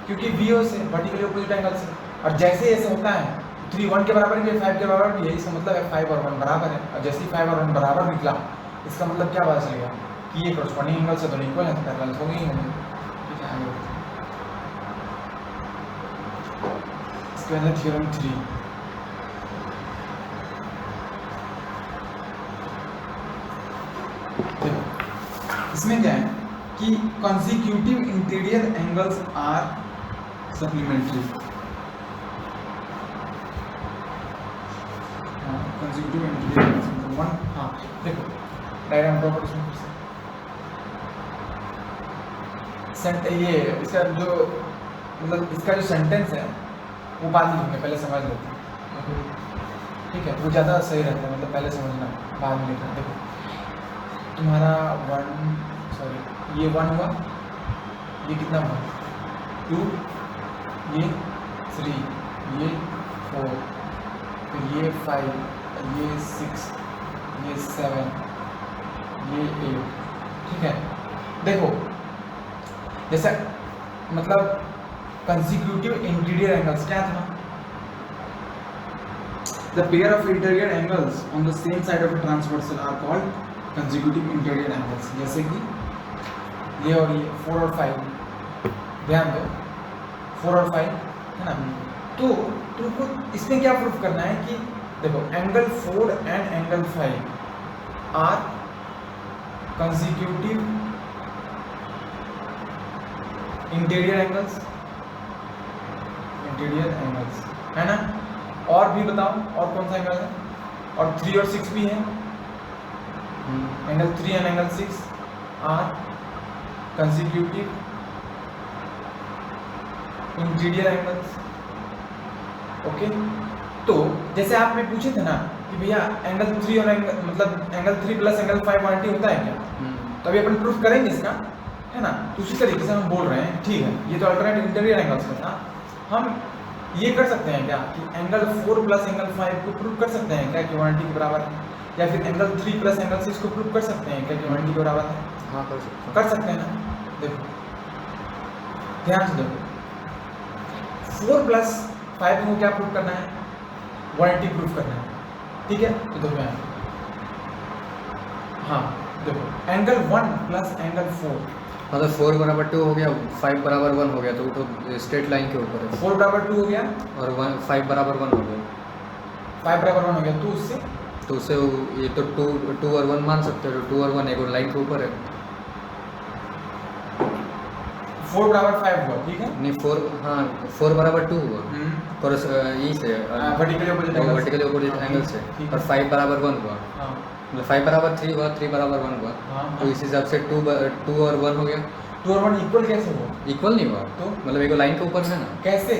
क्योंकि VO से वर्टिकली ऑपोजिट एंगल से। और जैसे ऐसे होता है 3 1 के बराबर भी है, 5 के बराबर भी है, इसका मतलब है 5 और 1 बराबर है। और जैसे ही 5 और 1 बराबर निकला, इसका मतलब क्या पता चलेगा कि ये कॉरस्पॉन्डिंग एंगल से दोनों इक्वल है, पैरेलल हो गई होंगे। ठीक है, आगे बढ़ते हैं। इसके बाद थ्योरम 3। इसमें क्या है कि consecutive interior angles are supplementary. Consecutive interior angles मतलब वन। हाँ देखो डायग्राम ड्रॉ करो इसमें। ये इसका जो मतलब इसका जो सेंटेंस है वो बाद में लिखेंगे, पहले समझ लेते हैं। ठीक है, वो ज़्यादा सही रहता है, मतलब पहले समझना बाद में लिखना। देखो तुम्हारा 1 हुआ, ये कितना हुआ 2, ये 3, ये 4, फिर ये 5, ये 6, ये 7, ये 8। ठीक है, देखो जैसा मतलब कंसेक्यूटिव इंटीरियर एंगल्स क्या था, the pair of interior angles on the same side of a transversal are called consecutive interior angles. जैसे कि ये और ये 4 और 5, ध्यान दो 4 और 5 है ना। तो तुमको इसमें क्या प्रूफ करना है कि देखो angle 4 and angle 5 are consecutive interior angles है ना। और भी बताओ, और कौन सा एंगल है? और 3 और 6 भी है। Angle 3 and angle 6 are consecutive interior angles. Okay, तो जैसे आपने पूछे थे ना कि भैया एंगल 3 और एंगल 3 प्लस एंगल 5 180 होता है क्या, तो अभी अपन प्रूफ करेंगे इसका, है ना। तो उसी तरीके से हम बोल रहे हैं। ठीक है, ये तो अल्टरनेट इंटीरियर एंगल्स का था। हम ये कर सकते हैं क्या कि एंगल 4 प्लस एंगल 5 को प्रूव कर सकते हैं क्या कि 180 के बराबर है, या फिर एंगल 3 प्लस एंगल 6 को प्रूव कर सकते हैं क्या कि 180 के बराबर है? हाँ कर सकते हैं ना। देखो ध्यान से देखो, 4 प्लस 5 को क्या प्रूव करना है, 180 प्रूव करना है। ठीक है, तो देखो यहाँ, हाँ देखो एंगल 1 प्लस एंगल 4, मतलब 4 बराबर 2 हो गया, 5 बराबर 1 हो गया, तो वो तो स्ट्रेट लाइन के ऊपर है। 4 बराबर 2 हो गया और 5 बराबर 1 हो गया। 5 बराबर 1 हो गया, तो उससे ये तो 2 और 1 मान सकते हो। 2 और 1 एक लाइन के ऊपर है। 4 बराबर 5 हुआ। ठीक है, नहीं 4 बराबर 2 हुआ और यही से वर्टिकली ऑपोजिट एंगल से। और 5 बराबर 1 हुआ, मतलब 5 बराबर 3 हुआ, 3 बराबर 1 हुआ। तो इस हिसाब से 2 और 1 हो गया। 2 और 1 इक्वल कैसे हुआ? इक्वल नहीं हुआ, तो मतलब एक लाइन के ऊपर है ना। कैसे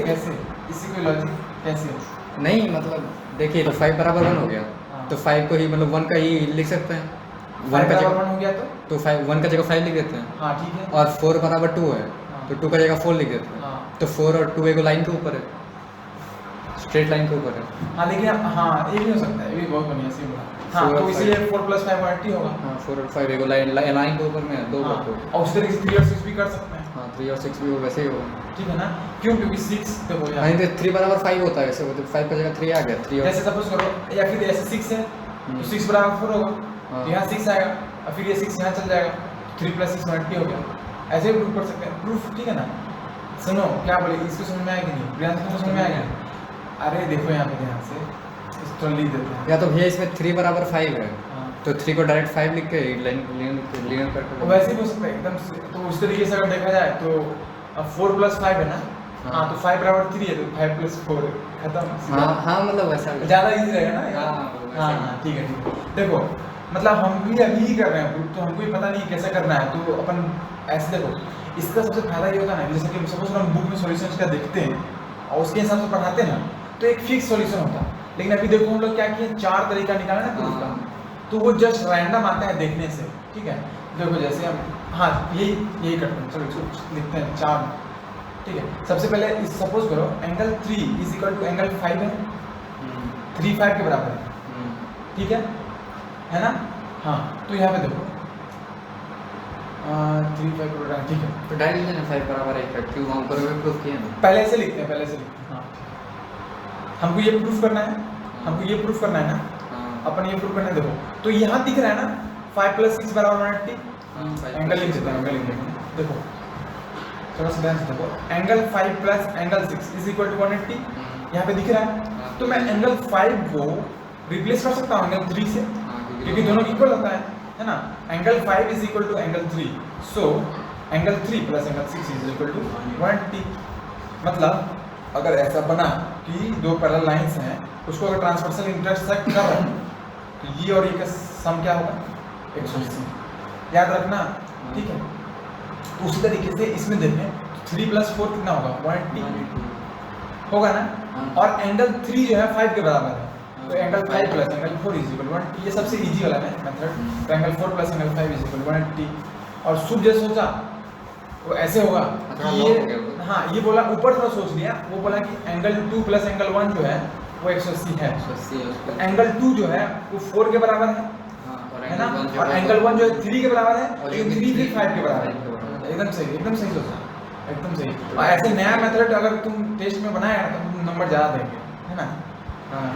इसी कोई लॉजिक कैसे? नहीं मतलब देखिए, तो 5 बराबर 1 हो गया, तो 5 को ही मतलब 1 का ही लिख सकते हैं। 1 का जगह 1 हो गया तो 1 का जगह 5 लिख देते हैं। हाँ ठीक है, और 4 बराबर 2 है, तो 2 का जगह 4 लिख देते हैं। तो 4 और 2 एक लाइन के ऊपर है। स्ट्रेट लाइन के ऊपर है। हाँ लेकिन हाँ ये भी हो सकता है, ये भी बहुत बढ़िया सही बोला। हाँ Four तो और इसलिए five। 4 + 5 180 होगा। हाँ 4 और 5 एगो लाइन के ऊपर में है, दो हाँ को। और उस तरीके से 3 और 6 भी कर सकते हैं। हाँ 3 और 6 भी वो वैसे ही होगा। ठीक है ना, क्यों? क्योंकि 6 देखो यार, नहीं तो 3 बराबर 5 होता है वैसे, वो तो 5 की जगह 3 आ गया। 3 और जैसे सपोज करो या फिर ऐसे 6 है तो 6 बराबर 4 होगा, हाँ। तो यहाँ 6 आएगा और फिर ये 6 यहाँ चल जाएगा, 3 + 6 180 हो गया। ऐसे भी प्रूफ कर सकते हैं, प्रूफ। ठीक है ना, सुनो क्या बोले, इसको समझ में आएगी नहीं? प्रियांश को समझ में आएगा? अरे देखो यहाँ पे ध्यान से इसको लिख देते हैं। या तो भैया इसमें 3 बराबर 5 है, हाँ तो 3 को डायरेक्ट 5 लिख के लाइन करके तो वैसे भी हो सकता है एकदम से। तो उस तरीके से अगर देखा जाए तो अब 4 + 5 है ना, हाँ तो 5 बराबर 3 है, तो 5 + 4 खत्म। हाँ हाँ मतलब वैसा ज़्यादा इजी रहेगा ना। हाँ, हाँ हाँ ठीक है ठीक है। देखो मतलब हम भी अभी ही कर रहे हैं प्रूफ, तो हमको भी पता नहीं कैसे करना है, तो अपन ऐसे देखो इसका सबसे फायदा ये होता है ना, जैसे कि सपोज हम बुक में सॉल्यूशन का देखते हैं और उसके हिसाब से पढ़ाते हैं ना, तो एक फिक्स सॉल्यूशन होता है। लेकिन अभी देखो हम लोग क्या किए, 4 तरीका निकाला ना प्रूफ का, तो वो जस्ट रैंडम आता है देखने से। ठीक है, देखो जैसे हम हाँ यही करते हैं, चलो इसको लिखते हैं 4। ठीक है, सबसे पहले इस सपोज करो एंगल 3 = एंगल 5 है, 3 5 के बराबर है। ठीक है ना। हाँ तो यहाँ पे देखो 3 5 के बराबर, ठीक है। तो डायरेक्ट लेना 5 बराबर 1 है, क्यों वहाँ ऊपर में प्रूफ किया ना। पहले से लिखते हैं, पहले से लिखते हैं। हाँ हमको ये प्रूफ करना है, हमको ये प्रूफ करना है ना, अपन ये प्रूफ करना है। देखो तो यहाँ दिख रहा है ना 5 + 6 बराबर 180। एंगल लिख देते हैं, एंगल लिख देते हैं। देखो थोड़ा सा ध्यान से देखो, एंगल 5 + एंगल 6 = 180 यहाँ पे दिख रहा है। तो मैं एंगल 5 को रिप्लेस कर सकता हूँ एंगल 3 से, क्योंकि दोनों इक्वल होता है ना। Angle 5 = angle 3, so angle 3 + angle 6 = 180। मतलब अगर ऐसा बना कि दो पैरेलल लाइंस हैं, उसको अगर ट्रांसवर्सल इंटरसेक्ट कर रहे हैं, तो ये और ये का सम क्या होगा? 180। याद रखना, ठीक है। तो उसी तरीके से इसमें देखें 3 + 4 कितना होगा? 180 होगा ना। और एंगल 3 जो है 5 के बराबर है, तो एंगल 5 + एंगल 4 = 180। ये सबसे इजी वाला है मेथड। तो एंगल 4 + एंगल 5 = 180। और शुभ जैसे सोचा वो ऐसे होगा कि ये, हाँ ये बोला ऊपर थोड़ा सोच लिया, वो बोला कि एंगल 2 + एंगल 1 जो है वो 180 है। तो एंगल 2 जो है वो 4 के बराबर है ना, और एंगल 1 जो है 3 के बराबर है, लेकिन 3 भी 5 के बराबर है। एकदम सही सोचा, एकदम सही। और ऐसे नया मेथड अगर तुम टेस्ट में बनाएगा तो तुम नंबर ज़्यादा देंगे, है ना। हाँ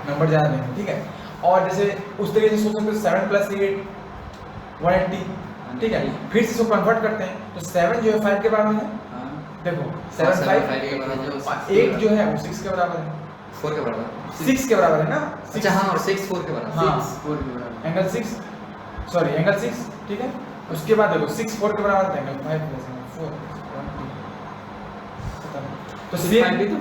नंबर ज़्यादा देंगे, ठीक है। और जैसे उस तरीके से सोच सकते हो 7 + 8 180, ठीक है। फिर से इसको कन्वर्ट करते हैं, तो 7 जो है 5 के बराबर है। देखो 7 5 के बराबर, 8 जो है वो 6 के बराबर है। 4 के बराबर, 6 के बराबर है ना। अच्छा हाँ, और 6 4 के बराबर, हाँ 6 4 के बराबर, एंगल 6, सॉरी एंगल 6, ठीक है। उसके बाद देखो 6 4 के बराबर है, एंगल 5 + एंगल 4 तो 5 भी तो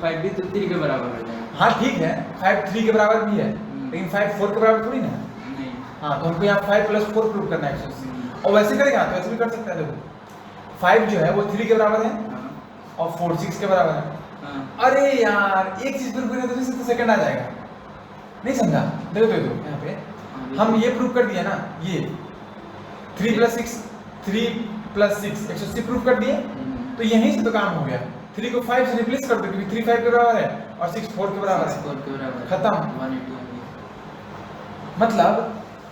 5 भी तो 3 के बराबर हो जाएगा। हाँ ठीक है, 5 3 के बराबर भी है, लेकिन 5 4 के बराबर थोड़ी ना। नहीं हाँ तो हमको यहाँ 5 + 4 प्रूव करना है 180। और वैसे करेगा तो ऐसे भी कर सकते हैं। देखो 5 जो है वो 3 के बराबर है और 4 6 के बराबर है। अरे यार एक चीज प्रूव करने तो इससे सेकंड आ जाएगा, नहीं समझा? देखो यहाँ पे हम ये प्रूव कर दिया ना, ये 3 + 6 3 + 6 180 प्रूव कर दिए। तो यहीं से तो काम हो गया। 3 को 5 से रिप्लेस कर दो, क्योंकि 3 5 के बराबर है और 6 4 के बराबर है, 4 के बराबर खत्म। 180। मतलब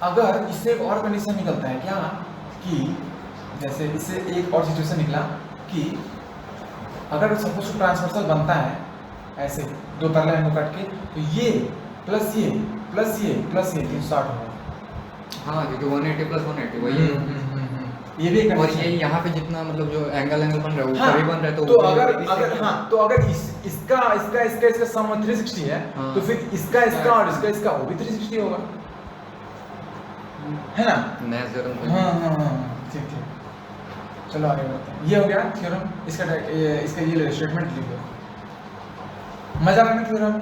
अगर इससे एक और कंडीशन निकलता है क्या, कि जैसे इससे एक और सिचुएशन निकला कि अगर सपोज ट्रांसवर्सल बनता है ऐसे दो पैरेलल लाइन को काट के, तो ये प्लस ये प्लस ये प्लस ये 360 होगा। हाँ क्योंकि 180 + 180 वही है। ये भी एक और condition ये है। यहाँ पे जितना मतलब जो एंगल बन रहा है हाँ, ऊपर ही बन रहा है, तो ऊपर अगर ही अगर हाँ तो अगर इसका सम 360 है, हाँ। तो फिर इसका और इसका वो भी 360 होगा, है ना। नया थ्योरम हाँ ठीक ठीक। चलो आगे बढ़ते हैं। ये हो गया थ्योरम, इसका ये ले स्टेटमेंट लिख दो। मजा आया ना थ्योरम?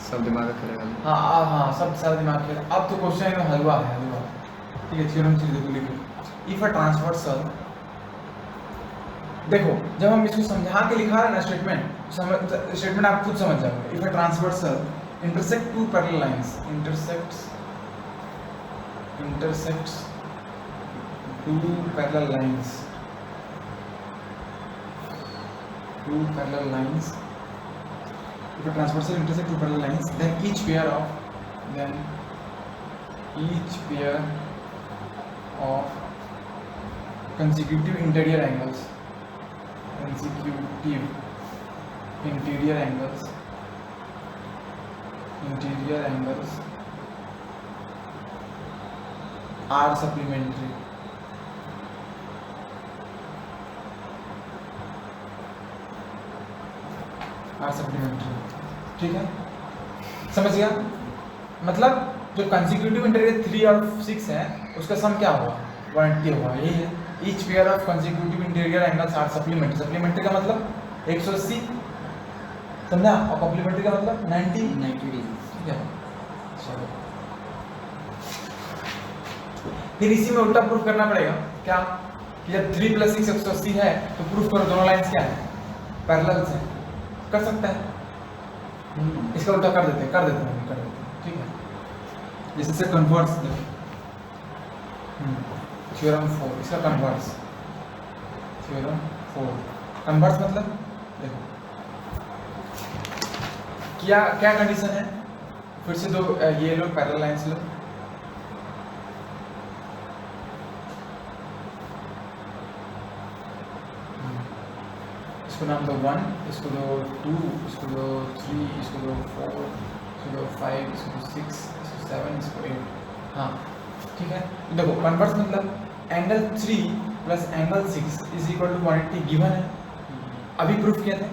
सब दिमाग में खेलेगा। हाँ सब सारा दिमाग खेल। अब तो क्वेश्चन में हलवा है, हलवा। ठीक है, थ्योरम चीज देखो, लिखो इफ अ ट्रांसवर्सल। देखो जब हम इसको समझा के लिखा रहे ना स्टेटमेंट आप खुद समझ जाओगे। If a transversal intersect two parallel lines, intersects two parallel lines two parallel lines, if a transversal intersect two parallel lines, then each pair of consecutive interior angles are supplementary. ठीक है, समझ गया? मतलब जो कंसेक्यूटिव इंटीरियर 3 और 6 है उसका सम क्या होगा? 180 होगा। यही है, each pair of consecutive interior angles are supplementary. Supplementary का मतलब 180, समझा? और कॉम्प्लीमेंट्री का मतलब 90 डिग्री। ठीक है, चलो फिर इसी में उल्टा प्रूफ करना पड़ेगा। क्या कि जब 3 + 6 180 है तो प्रूफ करो दोनों लाइंस क्या है? पैरेलल्स हैं। कर सकता है, इसका उल्टा कर देते हैं। ठीक है, जैसे से कन्वर्स थ्योरम 4, इसका कन्वर्स थ्योरम 4। कन्वर्स मतलब देखो क्या क्या कंडीशन है? फिर से दो ये लो पैरेलल लाइंस लो, इसको नाम दो 1, इसको दो 2, इसको दो 3, इसको दो 4, इसको दो 5, इसको दो 6, इसको 7, इसको 8। हाँ ठीक है, देखो कन्वर्स मतलब एंगल 3 + एंगल 6 = 180 गिवन है, अभी प्रूफ किया था।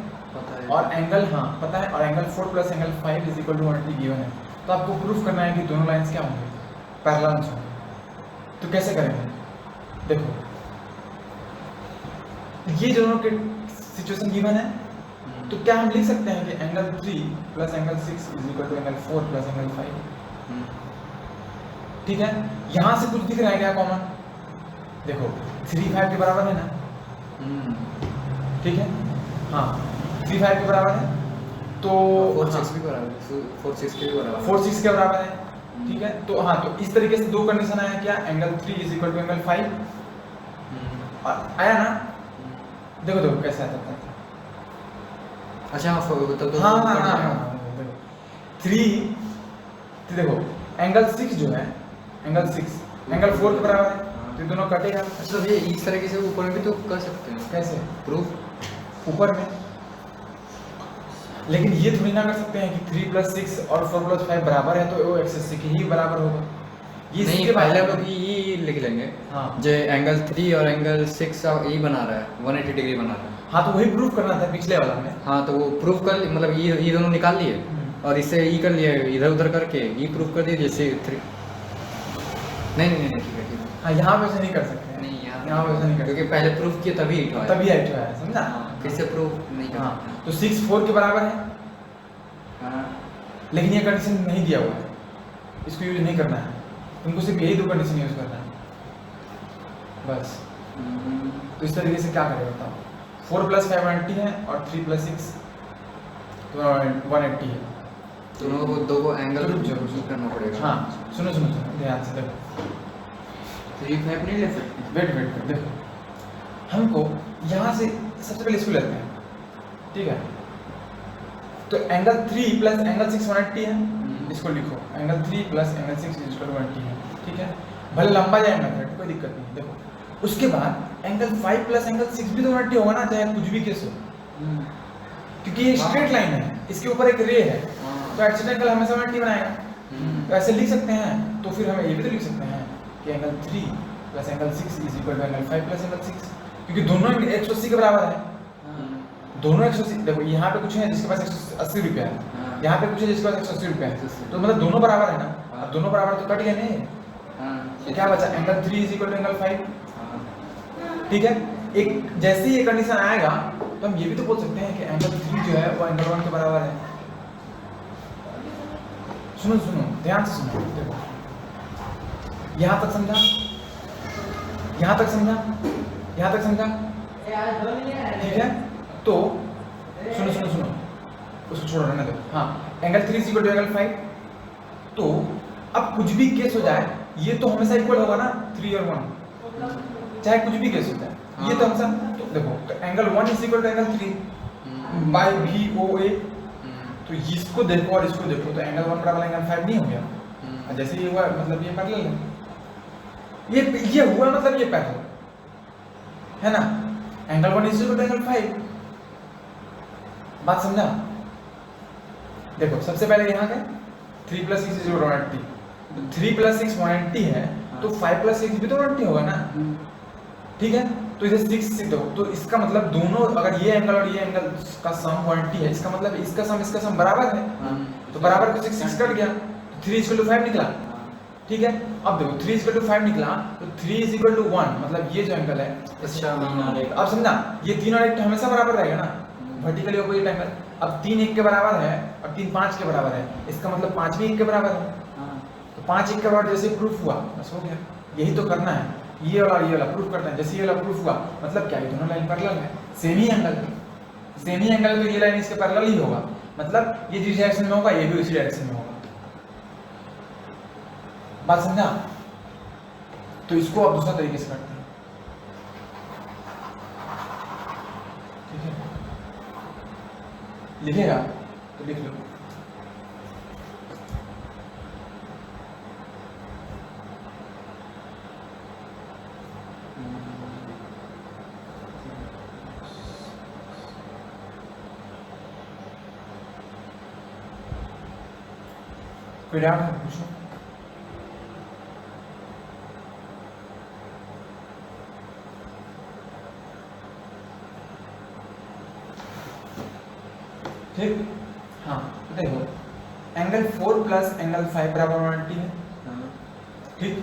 और एंगल पता है, और एंगल 4 + एंगल 5 = 180 गिवन है। तो आपको प्रूफ करना है कि दोनों लाइंस क्या होंगे? पैरेलल्स होंगे। तो कैसे करेंगे? देखो ये दोनों के सिचुएशन गिवन है, तो क्या हम लिख सकते हैं कि एंगल 3 + एंगल 6 = एंगल 4 + एंगल 5। ठीक है, यहां से कुछ दिख रहा है क्या कॉमन? देखो 3 5 के बराबर है ना? ठीक है, हाँ 3 5 के बराबर है, तो 4 6 भी बराबर है, 4 6 के भी बराबर है, 4 6 के बराबर है। ठीक है, तो हाँ, तो इस तरीके से दो कंडीशन आया क्या? एंगल 3 = एंगल 5 और आया ना? देखो कैसे आता है। अच्छा हाँ, तो हाँ 3 देखो एंगल 6 जो है, एंगल 6 एंगल 4 के बराबर है, तो दोनों कटेगा। अच्छा, ये इस तरीके से ऊपर में भी तो कर सकते हैं। कैसे? प्रूफ ऊपर में, लेकिन ये थोड़ी ना कर सकते हैं कि 3 + 6 और 4 + 5 बराबर है तो वो एक्सेस के ही बराबर होगा। ये नहीं, इसके पहले बारे लोग में ये लिख लेंगे। हाँ। जो एंगल 3 और एंगल 6 ये बना रहा है, 180 डिग्री बना रहा है। हाँ, तो वही प्रूफ करना था पिछले वाला में। हाँ, तो वो प्रूफ कर मतलब ये दोनों निकाल लिए और इससे ये कर लिए, इधर उधर करके ये प्रूफ कर दिए जैसे 3। नहीं ठीक है। हाँ, यहाँ पे ऐसा नहीं कर सकते हैं। नहीं, यहाँ पे ऐसा नहीं कर क्योंकि पहले प्रूफ किया तभी हिट हुआ है। तभी हाइट है, समझा? हाँ, फिर से प्रूफ नहीं कर हाँ, सकते। तो 6 4 के बराबर है, हाँ, लेकिन ये कंडीशन नहीं दिया हुआ है, इसको यूज नहीं करना है। तुमको सिर्फ यही दो कंडीशन यूज करना है बस। तो इस तरीके से क्या करें बताओ? 4 + 5 180 है और 3 + 6 180 है। दोनों को दो एंगल जरूर करना पड़ेगा। हाँ, सुनो ध्यान से देखो। 3 5 नहीं ले सकते। वेट देखो, हमको यहाँ से सबसे पहले इसको लेते हैं। ठीक है, तो एंगल 3 + एंगल 6 180 है, इसको लिखो एंगल 3 + एंगल 6 = 180 है। ठीक है, भले लंबा जाए मेथड, कोई दिक्कत नहीं। देखो उसके बाद एंगल 5 + एंगल 6 भी तो 180 होगा ना, चाहे कुछ भी केस हो, क्योंकि ये स्ट्रेट लाइन है, इसके ऊपर एक रे है, तो एक्सिट एंगल हमेशा 180 बनाएगा। तो ऐसे लिख सकते हैं। तो फिर हमें ये भी तो लिख सकते हैं कि एंगल 3 + एंगल 6 = एंगल 5 + एंगल 6, क्योंकि दोनों 180 के बराबर है। दोनों 180, देखो यहाँ पे कुछ है जिसके पास 180 रुपया है, यहाँ पे कुछ है जिसके पास 180 रुपया है, तो मतलब दोनों बराबर है ना। अब दोनों बराबर तो कट गए नहीं, तो क्या बचा? Angle 3 = angle 5। ठीक है, एक जैसे ही ये कंडीशन आएगा तो हम ये भी तो बोल सकते हैं कि एंगल 3 जो है वो एंगल 1 के बराबर है। सुनो ध्यान से सुनो, देखो यहाँ तक समझा? ठीक है, तो सुनो उसको छोड़ो, रहने दो। हाँ, एंगल 3 = एंगल 5। तो अब कुछ भी केस हो जाए ये तो हमेशा इक्वल होगा ना, 3 और 1, चाहे कुछ भी केस हो जाए ये तो हमेशा। तो देखो angle 1 = angle 3, by B O A, तो इसको देखो और इसको देखो तो एंगल 1 बराबर एंगल 5 नहीं हो गया? और जैसे ये हुआ मतलब ये पैरेलल है, ये हुआ मतलब ये पैरेलल है ना। Angle 1 is equal to angle 5, बात समझा? देखो सबसे पहले यहाँ का 3 + 6 = 180, तो 3 + 6 180 है, तो 5 + 6 भी तो 180 होगा ना, ठीक है। तो इधर 6 दो, तो इसका मतलब दोनों अगर ये एंगल और ये एंगल का सम 180 है, इसका मतलब इसका सम बराबर है, तो बराबर को 6 कट गया, 3 = 5 निकला, ठीक है। अब देखो 3 = 5 निकला, तो 3 = 1 मतलब ये जो एंगल है, अच्छा अब समझा, ये 3 और 1 तो हमेशा बराबर रहेगा ना, वर्टिकली ऑपोजिट एंगल। अब 3 1 के बराबर है और 3 5 के बराबर है, इसका मतलब 5 भी 1 के बराबर है, तो 5 1 के बराबर जैसे प्रूफ हुआ बस हो गया। यही तो करना है, ये वाला प्रूफ करना है। जैसे ये वाला प्रूफ हुआ मतलब क्या, ये दोनों लाइन पैरेलल है, सेम ही एंगल है, सेम ही एंगल, तो ये लाइन इसके पैरेलल ही होगा, मतलब ये जिस डायरेक्शन में होगा ये भी उसी डायरेक्शन में होगा, बात समझा? तो इसको आप दूसरा तरीके से करते हैं, ठीक है। लिखेगा तो लिख लो, कोई डाउट है पूछो। ठीक, हाँ देखो एंगल 4 + एंगल 5 बराबर 180 है, ठीक।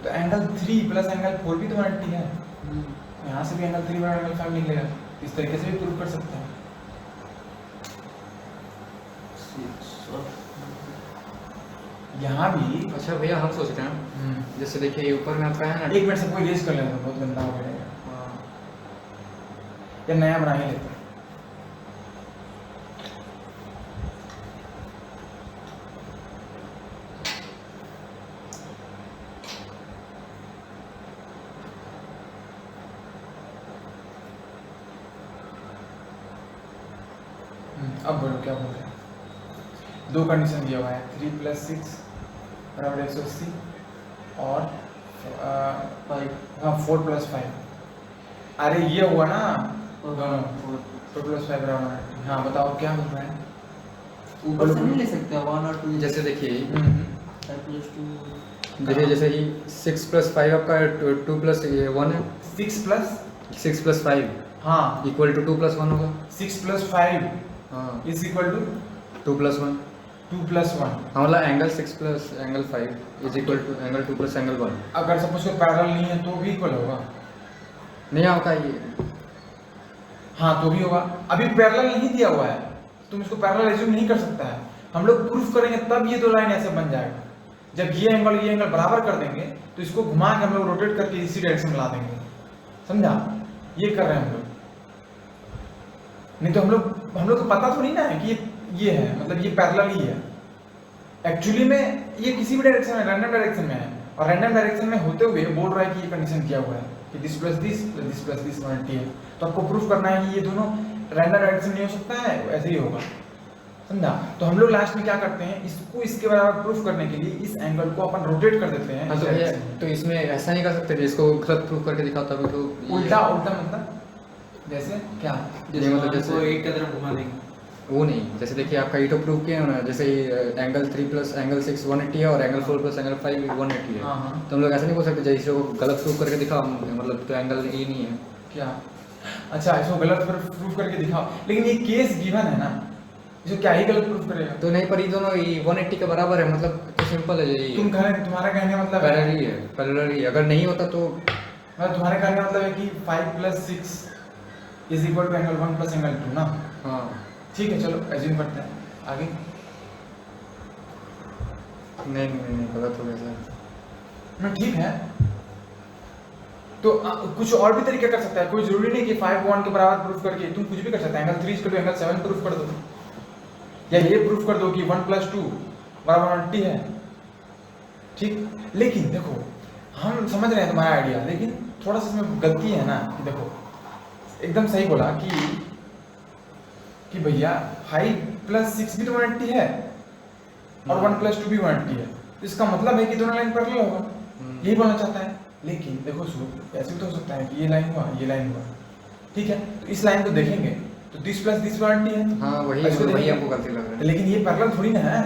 तो एंगल 3 + एंगल 4 भी तो 180 है, यहाँ से भी एंगल 3 बराबर एंगल 5 निकलेगा, इस तरीके से भी प्रूव कर सकते हैं। यहाँ भी अच्छा भैया हम सोच रहे हैं जैसे देखिए ये ऊपर में आपका है ना, एक मिनट सबको इरेज कर लेना, बहुत गंदा हो गया या नया बना ही लेते हैं। अब बोलो क्या बोल रहे हैं। दो कंडीशन दिया हुआ है, 3 + 6 बराबर 180 और 4 + 5। अरे ये हुआ ना दोनों, 4 + 5 बराबर, हाँ बताओ क्या बोल रहे हैं। ऊपर से नहीं ले सकते 1 और 2, जैसे देखिए 5 + 2, देखिए जैसे ही 6 + 5 आपका 2 + 1 है, 6 + 5 हाँ इक्वल टू 2 + 1 होगा, 6 + 5 हाँ इज इक्वल टू 2 + 1, 2 + 1। हाँ मतलब angle 6 + angle 5 is equal to angle 2 + angle 1। अगर सपोज कोई पैरेलल नहीं है तो भी इक्वल होगा, नहीं आपका ये हाँ तो भी होगा। अभी पैरेलल नहीं दिया हुआ है, तुम इसको पैरेलल एज्यूम नहीं कर सकता है। हम लोग प्रूफ करेंगे तब ये दो लाइन ऐसे बन जाएगा, जब ये एंगल बराबर कर देंगे तो इसको घुमा के हम लोग रोटेट करके इसी डायरेक्शन में ला देंगे, समझा? ये कर रहे हैं हम लोग, नहीं तो हम लोग को पता तो नहीं ना है कि ये है, मतलब ये पैरेलल ही है। एक्चुअली में ये किसी भी डायरेक्शन में, रैंडम डायरेक्शन में है, और रैंडम डायरेक्शन में होते हुए बोल रहा है कि ये कंडीशन किया हुआ है कि दिस + दिस + दिस 180 है। तो आपको प्रूफ करना है कि ये दोनों रैंडम डायरेक्शन नहीं हो सकता है, ऐसे ही होगा, समझा? तो हम लोग लास्ट में क्या करते हैं, इसको इसके बराबर प्रूफ करने के लिए इस एंगल को अपन रोटेट कर देते हैं। हाँ, तो भैया तो इसमें ऐसा नहीं कर सकते जिसको गलत प्रूफ करके दिखाता है तो उल्टा मतलब जैसे क्या, जैसे मतलब जैसे एक की तरफ घुमा देंगे, वो नहीं, जैसे देखिए आपका ये तो प्रूफ किया है ना, जैसे एंगल 3 + एंगल 6 180 है और एंगल 4 + एंगल 5 180 है, हाँ। तो हम लोग ऐसा नहीं बोल सकते जैसे को गलत प्रूफ करके दिखाओ, मतलब तो एंगल ये नहीं है क्या, अच्छा इसको गलत प्रूफ करके दिखाओ, लेकिन ये केस गिवन है ना, इसको क्या ही गलत प्रूफ करेगा? तो नहीं, पर ये दोनों ये 180 के बराबर है, मतलब तो सिंपल है ये, तुम्हारा कहने का मतलब है पैरेलल ही है। अगर नहीं होता तो मतलब तुम्हारे कहने का मतलब है कि 5 + 6 is equal to angle 1 + angle 2 ना। हाँ ठीक है चलो एज्यूम करते हैं आगे। नहीं गलत हो गया सर। ना ठीक है, तो कुछ और भी तरीका कर सकता है, कोई जरूरी नहीं कि 5 1 के बराबर प्रूफ करके, तुम कुछ भी कर सकते हैं। Angle 3 is equal to angle 7 proof कर दो, या ये प्रूफ कर दो कि 1 + 2 बराबर 180 है, ठीक। लेकिन देखो हम समझ रहे हैं तुम्हारा आइडिया, लेकिन थोड़ा सा इसमें गलती है ना कि देखो एकदम सही बोला कि कि भैया 5 + 6 भी तो 180 है और 1 + 2 भी 180 है, तो इसका मतलब है कि दोनों लाइन पैरेलल होगा, यही बोलना चाहता है। लेकिन देखो सुनो, ऐसे भी तो हो सकता है कि ये लाइन हुआ, ये लाइन हुआ, ठीक है, तो इस लाइन को देखेंगे तो 30 + 30 180 है। हाँ वही इसको वही देखेंगे। हमको गलती लग रहा है। लेकिन ये पैरेलल थोड़ी ना है,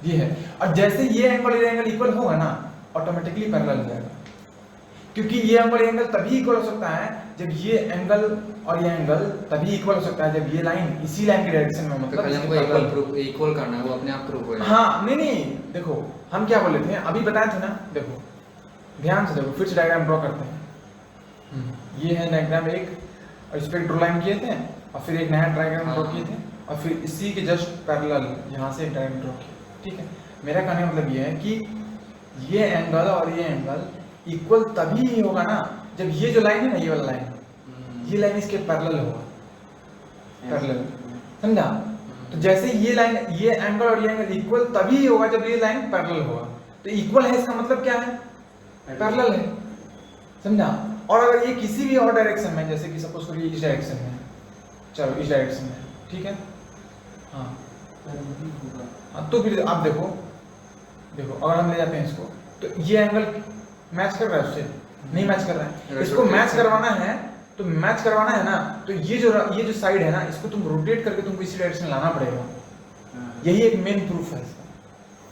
ये है। और जैसे ये एंगल इक्वल होगा ना, ऑटोमेटिकली पैरेलल हो जाएगा, क्योंकि ये एंगल तभी इक्वल हो सकता है जब ये एंगल और ये एंगल तभी इक्वल हो सकता है जब ये लाइन इसी लाइन के डायरेक्शन में, तो मतलब खाली इसके हमको parallel- इक्वल करना है, वो अपने आप प्रूफ हो जाएगा। हाँ नहीं, देखो हम क्या बोले थे अभी बताए थे ना, देखो ध्यान से देखो, फिर से डायग्राम ड्रॉ करते हैं। ये है डायग्राम एक, और इस पे ड्रॉ लाइन किए थे, और फिर एक नया डायग्राम ड्रॉ किए थे, और फिर इसी के जस्ट पैरेलल यहाँ से एक डायग्राम ड्रॉ किया, ठीक है। मेरा कहने का मतलब ये है कि ये एंगल और ये एंगल इक्वल तभी होगा ना जब ये जो लाइन है ना, ये वाला लाइन, ये लाइन इसके पैरेलल होगा, पैरेलल, समझा। तो जैसे ये लाइन, ये एंगल और ये एंगल इक्वल तभी होगा जब ये लाइन पैरेलल होगा, तो इक्वल है इसका मतलब क्या है, पैरेलल है, समझा। और अगर ये किसी भी और डायरेक्शन में, जैसे कि सपोज करिए इस डायरेक्शन में, चलो इस डायरेक्शन में, ठीक है, हाँ हाँ, तो फिर आप देखो, देखो अगर हम ले जाते हैं इसको, तो ये एंगल मैच कर रहा है उससे, नहीं मैच कर रहा है, इसको मैच करवाना है, तो मैच करवाना है ना, तो ये जो साइड है ना, इसको तुम रोटेट करके तुमको इसी डायरेक्शन लाना पड़ेगा, यही एक मेन प्रूफ है इसका,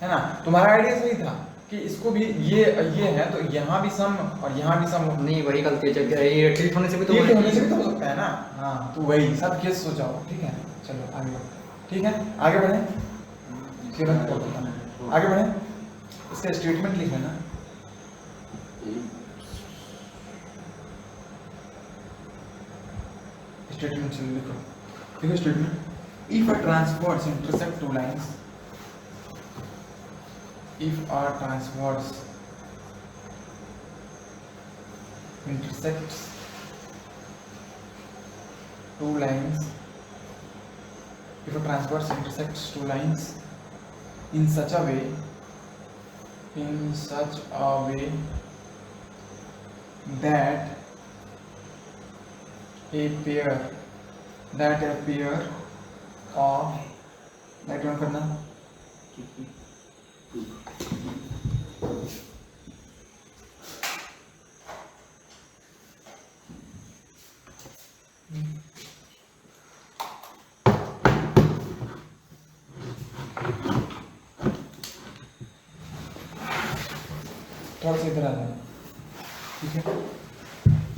है ना। तुम्हारा आइडिया सही था कि इसको भी ये है, तो यहाँ भी सम और यहाँ भी सम, नहीं वही गलती है, ये टिल्ट होने से भी तो टिल्ट होने से भी तो हो सकता है ना, हाँ, तो वही सब केस सोचाओ, ठीक है। चलो आगे बढ़ो, ठीक है, आगे बढ़े, फिर आगे बढ़े, इसका स्टेटमेंट लिख लेना। स्टेटमेंट चलो लिखो, देखो statement, if a transverse intersect two lines, if a transverse intersects two lines, if a transverse intersects two lines in such a way that a pair of, that one करना, थोड़ा सा इधर आ जाए, ठीक है।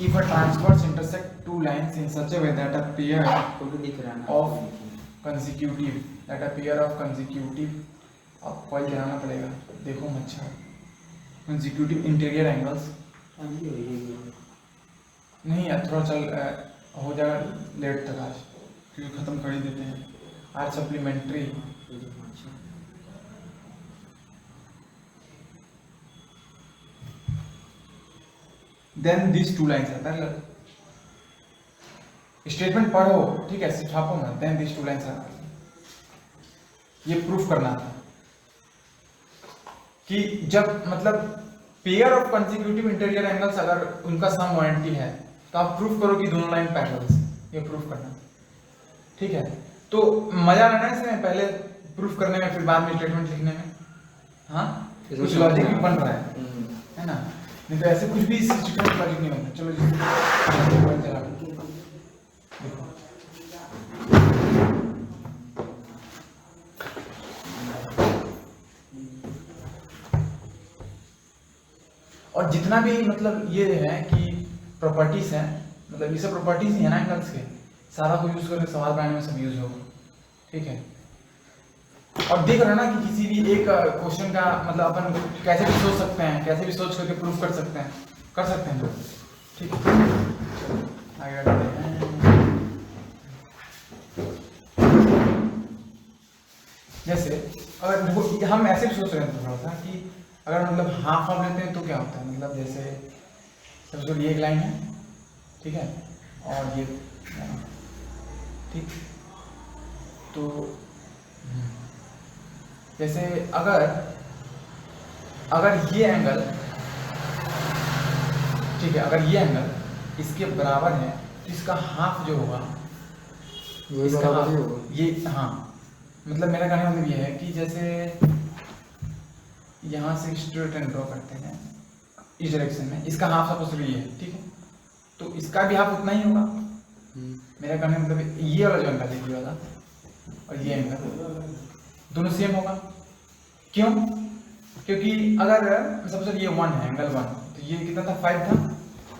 If a transverse intersect two lines in such a way that a pair photo दिख रहा है ना of consecutive, अब कॉइल चलाना पड़ेगा, देखो अच्छा, consecutive interior angles, हाँ ये नहीं यार थोड़ा चल हो जाएगा लेट तक आज, क्योंकि खत्म कर ही देते हैं आज supplementary. Then these two lines are parallel. Statement पढ़ो, ठीक है, छापो मत। Then these two lines are parallel. ये प्रूफ करना था कि जब मतलब pair of consecutive interior angles अगर उनका सम 180 है तो आप प्रूफ करो कि दोनों लाइन पैरेलल है, ये प्रूफ करना, ठीक है। तो मजा आना है इसमें, पहले प्रूफ करने में फिर बाद में स्टेटमेंट लिखने में, हाँ कुछ लॉजिक भी बन रहा है ना, नहीं तो ऐसे कुछ भी स्टेटमेंट लॉजिक नहीं बनता। चलो जी चला देखो, और जितना भी मतलब ये है कि प्रॉपर्टीज हैं, मतलब ये सब प्रॉपर्टीज ही है ना एंगल्स के, सारा को यूज करके सवाल बनाने में सब यूज होगा, ठीक है। और देख रहे हो ना कि किसी भी एक क्वेश्चन का मतलब अपन कैसे भी सोच सकते हैं, कैसे भी सोच करके प्रूफ कर सकते हैं ना, ठीक है। आगे बढ़ते हैं। जैसे अगर देखो हम ऐसे भी सोच रहे हैं थोड़ा सा कि अगर मतलब हाफ हाफ लेते हैं तो क्या होता है, मतलब जैसे सबसे पहले एक लाइन है, ठीक है, और ये ठीक, तो जैसे अगर ये एंगल, ठीक है, अगर ये एंगल इसके बराबर है तो इसका हाफ जो होगा वही इसका बराबर ही हाफ होगा। ये, हाँ मतलब मेरा कहने का मतलब ये है कि जैसे यहाँ से स्ट्रेट लाइन ड्रॉ करते हैं इस डायरेक्शन में, इसका हाफ सपोज ये है, ठीक है, तो इसका भी हाफ उतना ही होगा। मेरा कहने का मतलब ये वाला जो एंगल है, ये वाला और ये एंगल दोनों सेम होगा। क्यों? क्योंकि अगर सपोज ये 1 है, एंगल 1, तो ये कितना था 5 था,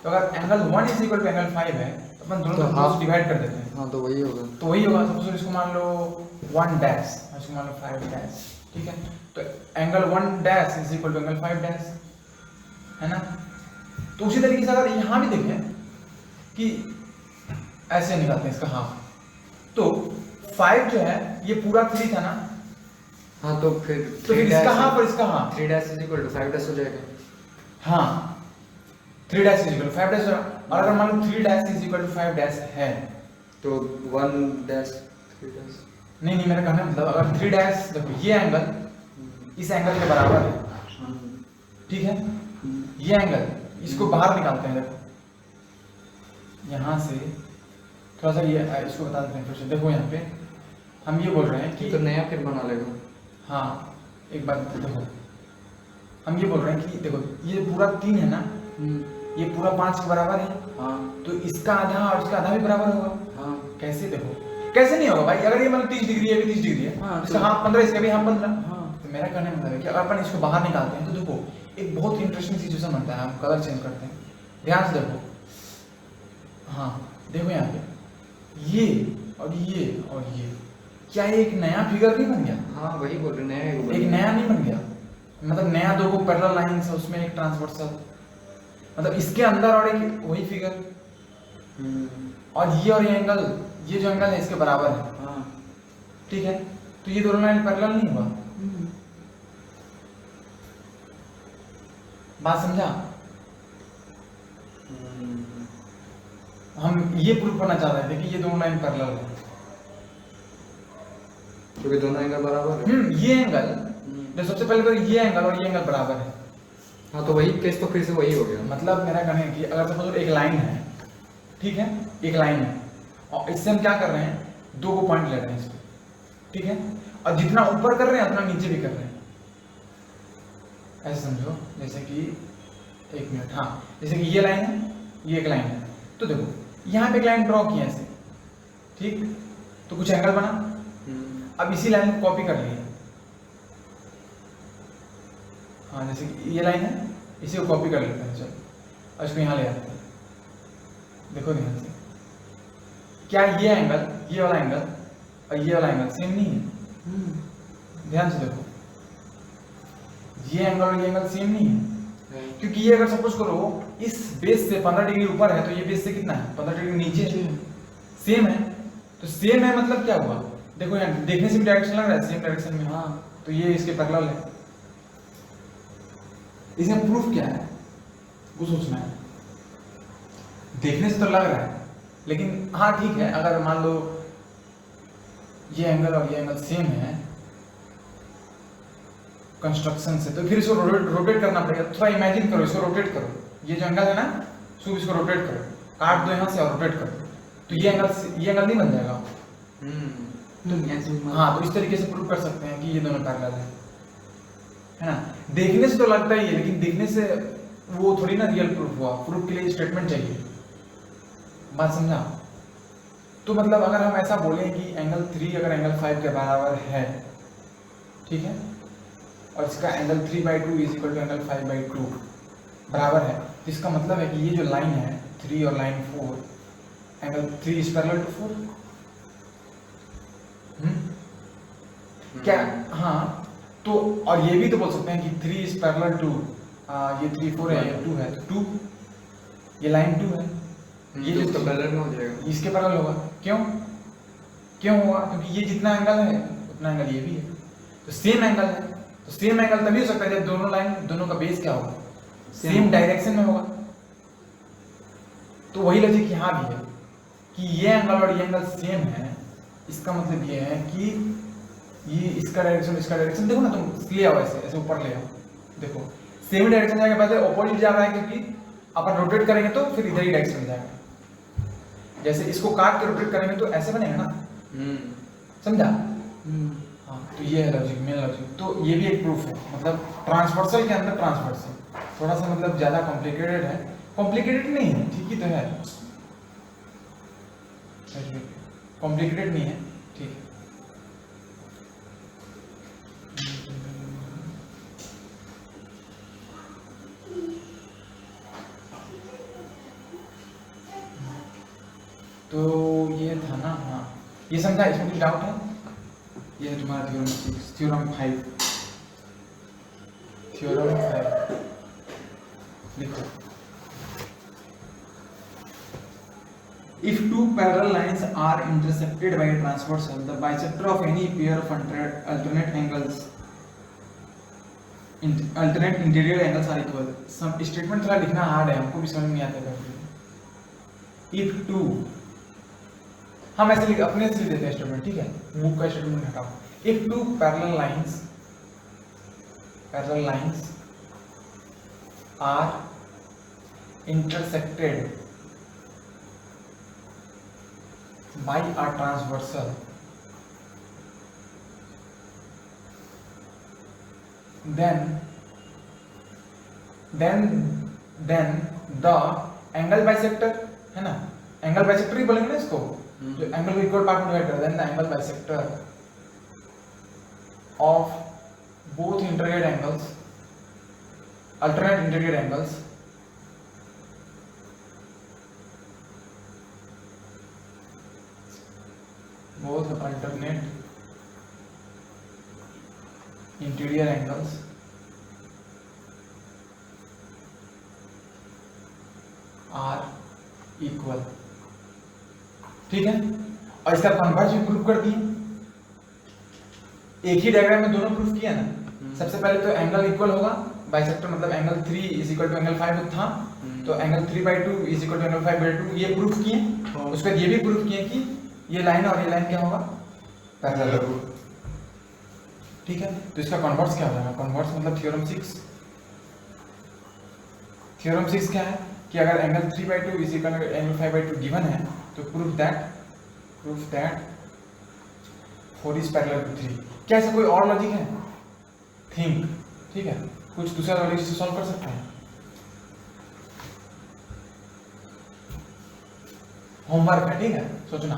तो अगर angle 1 is equal to angle 5 है तो अपन दोनों तो तरफ half- से डिवाइड कर देते हैं, हाँ तो वही होगा। तो वही होगा। सपोज इसको मान लो 1 डैश, इसको मान लो 5 डैश, ठीक है, तो angle 1 dash is equal to angle 5 dash, है ना। तो उसी तरीके से अगर यहाँ भी देखें कि ऐसे निकालते हैं इसका हाफ, तो 5 जो है ये पूरा 3 था ना, हाँ तो फिर तो फिर इसका हाफ और इसका half, 3 dash is equal to 5 dash हो जाएगा। हाँ 3 dash is equal to 5 dash, और अगर मान लो 3 dash is equal to 5 dash है तो 1 डैश 3 डैश। नहीं नहीं, मेरा कहना है मतलब अगर 3 डैश, देखो ये एंगल इस एंगल के बराबर है, ठीक है, ये एंगल इसको बाहर निकालते हैं, देखो यहाँ से थोड़ा सा ये इसको बता देते हैं फिर से। देखो यहाँ पे हम ये बोल रहे हैं कि तो नया फिर बना लेगा। हाँ एक बात देखो, हम ये बोल रहे हैं कि देखो ये पूरा 3 है ना, ये पूरा 5 के बराबर है, हाँ तो इसका आधा और इसका आधा भी बराबर होगा। हाँ कैसे? देखो कैसे नहीं होगा भाई, अगर ये मतलब 30 डिग्री है, भी 30 डिग्री है, हाँ, इसका तो- हाफ 15, इसका भी हाफ 15। हाँ तो मेरा कहने का मतलब है कि अगर अपन इसको बाहर निकालते हैं तो देखो एक बहुत इंटरेस्टिंग सिचुएशन बनता है। हम कलर चेंज करते हैं, ध्यान से देखो, हाँ देखो यहाँ पे ये और ये और ये, क्या ये एक नया फिगर नहीं बन गया? हाँ वही बोल रहे नया एक नया नहीं बन गया, मतलब नया दो को पैरेलल लाइंस है, उसमें एक ट्रांसवर्सल, मतलब इसके अंदर और एक वही फिगर, और ये एंगल, ये जो एंगल है इसके बराबर है, हाँ ठीक है, तो ये दोनों लाइन पैरेलल नहीं हुआ। बात समझा? हम ये प्रूव करना चाह रहे थे कि ये दोनों लाइन पैरेलल है। क्योंकि दोनों एंगल बराबर है। ये एंगल जो सबसे पहले तो ये एंगल और ये एंगल बराबर है, हाँ तो वही केस तो फिर से वही हो गया। मतलब मेरा कहना है कि अगर सपोज एक लाइन है, ठीक है, एक लाइन है और इससे हम क्या कर रहे हैं, 2 को पॉइंट ले रहे हैं इस पे, ठीक है, और जितना ऊपर कर रहे हैं उतना नीचे भी कर रहे हैं। ऐसे समझो जैसे कि 1 मिनट, हाँ जैसे कि ये लाइन है, ये एक लाइन है, तो देखो यहाँ पे एक लाइन ड्रॉ की है ऐसे, ठीक, तो कुछ एंगल बना, अब इसी लाइन को कॉपी कर लिए, हाँ जैसे कि ये लाइन है, इसी को कॉपी कर लेते हैं, चलो और इसको यहाँ ले आते हैं। देखो ध्यान से, क्या ये एंगल, ये वाला एंगल और ये वाला एंगल सेम नहीं है? ध्यान से देखो, ये एंगल और ये एंगल सेम नहीं है, क्योंकि ये अगर सपोज करो इस बेस से 15 डिग्री ऊपर है, तो ये बेस से कितना है, 15 डिग्री नीचे है, सेम है। तो सेम है मतलब क्या हुआ, देखो यहाँ देखने से भी डायरेक्शन लग रहा है सेम डायरेक्शन में, हाँ तो ये इसके पैरेलल है। इसमें प्रूफ क्या है वो सोचना है, देखने से तो लग रहा है, लेकिन हाँ ठीक है, अगर मान लो ये एंगल और ये एंगल सेम है कंस्ट्रक्शन से, तो फिर इसको रोटेट करना पड़ेगा। थोड़ा इमेजिन करो, इसको रोटेट करो, ये जो एंगल है ना, सिर्फ इसको रोटेट करो, काट दो यहाँ से और रोटेट करो, तो ये एंगल नहीं बन जाएगा। तो हाँ, तो इस तरीके से प्रूव कर सकते हैं कि ये दोनों पैरेलल है ना। देखने से तो लगता ही है, लेकिन देखने से वो थोड़ी ना रियल प्रूफ हुआ, प्रूफ के लिए स्टेटमेंट चाहिए। बात समझा? तो मतलब अगर हम ऐसा बोलें कि एंगल 3 अगर एंगल 5 के बराबर है, ठीक है, और इसका angle 3/2 is equal to angle 5/2 बराबर है, तो इसका मतलब है कि ये जो लाइन है 3 और line 4, angle 3 is parallel to 4। क्या? हाँ, तो और ये भी तो बोल सकते हैं कि 3 इज पैरेलल टू, ये 3 4 है, ये 2 है, तो 2, ये लाइन 2 है, ये जो तो पैरेलल में हो जाएगा, इसके पैरेलल होगा। क्यों होगा? क्योंकि ये जितना एंगल है उतना एंगल ये भी है, तो सेम एंगल है। तो सेम एंगल तभी हो सकता है जब दोनों लाइन, दोनों का बेस क्या होगा, सेम डायरेक्शन में होगा। तो वही लॉजिक यहाँ भी है कि ये एंगल और ये एंगल सेम है, इसका मतलब ये है कि ये इसका डायरेक्शन देखो ना, तुम ले आओ ऐसे ऊपर ले आओ, देखो सेम डायरेक्शन जाएगा, पहले ऑपोजिट जा रहा है क्योंकि अपन रोटेट करेंगे तो फिर इधर ही डायरेक्शन में जाएगा। जैसे इसको काट के रोटेट करेंगे तो ऐसे बनेगा ना, समझा? हाँ, तो ये है लॉजिक, मेन लॉजिक। तो ये भी एक प्रूफ है, मतलब ट्रांसवर्सल के अंदर ट्रांसवर्सल थोड़ा सा मतलब ज्यादा कॉम्प्लिकेटेड है, कॉम्प्लिकेटेड नहीं है, ठीक ही तो है, कॉम्प्लिकेटेड नहीं है, ठीक है। तो ये था ना, हाँ ये समझा, इसमें कुछ डाउट है? ये है तुम्हारा थ्योरम 6, थ्योरम 5, थ्योरम 5 लिखो। If two parallel lines are intersected by a transversal, the bisector of any pair of alternate angles, alternate interior angles are equal. सब स्टेटमेंट थोड़ा लिखना हार्ड है, हमको भी समझ नहीं आता है। If two, हम ऐसे लिख, अपने से लिख देते हैं स्टेटमेंट, ठीक है, बुक का स्टेटमेंट हटाओ। If two parallel lines are intersected by a transversal, then the angle bisector है ना, एंगल बाइसेक्टर ही बोलेंगे ना इसको, जो एंगल को इक्वल पार्ट में डिवाइड कर, then the angle bisector of both intersected angles, alternate interior angles, both alternate interior angles are equal, ठीक है। और इसका कन्वर्ज भी प्रूफ कर दिए, एक ही डायग्राम में दोनों प्रूफ किया ना। सबसे पहले तो एंगल इक्वल होगा, बाइसेक्टर मतलब angle 3 is equal to angle 5 था, तो angle 3/2 is equal to angle 5/2, ये प्रूफ किए। उसके बाद ये भी प्रूफ किए कि ये लाइन और ये लाइन क्या होगा, पैरेलल, ठीक है। तो इसका कन्वर्स क्या हो जाएगा, कन्वर्स मतलब थ्योरम 6, थ्योरम 6 क्या है कि अगर angle 3/2 is equal to angle 5/2 given है, तो proof that 4 is parallel to 3। क्या ऐसा कोई और लॉजिक है? थिंक, ठीक है, कुछ दूसरा लॉजिक से सॉल्व कर सकते हैं। होमवर्क है, ठीक है, सोचना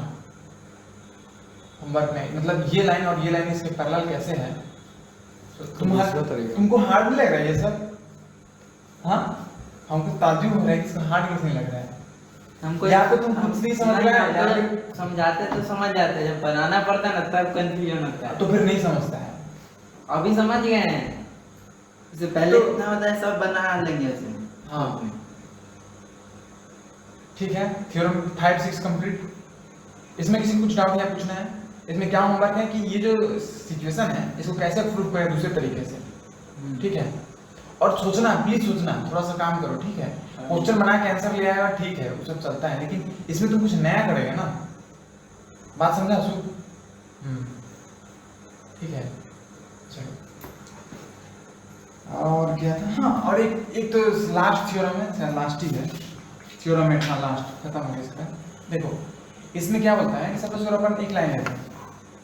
होमवर्क में, मतलब ये लाइन और ये लाइन इसके पैरेलल कैसे है, तुमको हार्ड नहीं लग रहा है ये सब? हाँ, हमको ताज्जुब हो रहा है कि इसको हार्ड क्यों नहीं लग रहा है। हमको या तो तुम खुद से ही समझ रहे हो, या फिर समझाते तो समझ जाते हैं, जब बनाना पड़ता है ना तब कंफ्यूजन होता है, तो फिर नहीं समझता है। अभी समझ गए हैं, इससे पहले कितना होता है सब बना लेंगे उसमें। हाँ ठीक है, थ्योरम 5 6 कंप्लीट। इसमें किसी को कुछ डाउट या पूछना है? इसमें क्या होमवर्क है कि ये जो सिचुएशन है इसको कैसे प्रूव करें दूसरे तरीके से, ठीक है। और सोचना, प्लीज सोचना, थोड़ा सा काम करो, ठीक है। क्वेश्चन बना के आंसर ले आएगा, ठीक है, वो सब चलता है, लेकिन इसमें तुम कुछ नया करेगा ना, बात समझा अशोक? ठीक है, चलो। और क्या था, हाँ, और एक तो लास्ट थ्योरम है, लास्ट ही है थ्योरम है, हाँ लास्ट खत्म हो गया इसका। देखो इसमें क्या बोलता है कि सपोज अगर अपन एक लाइन लेते हैं,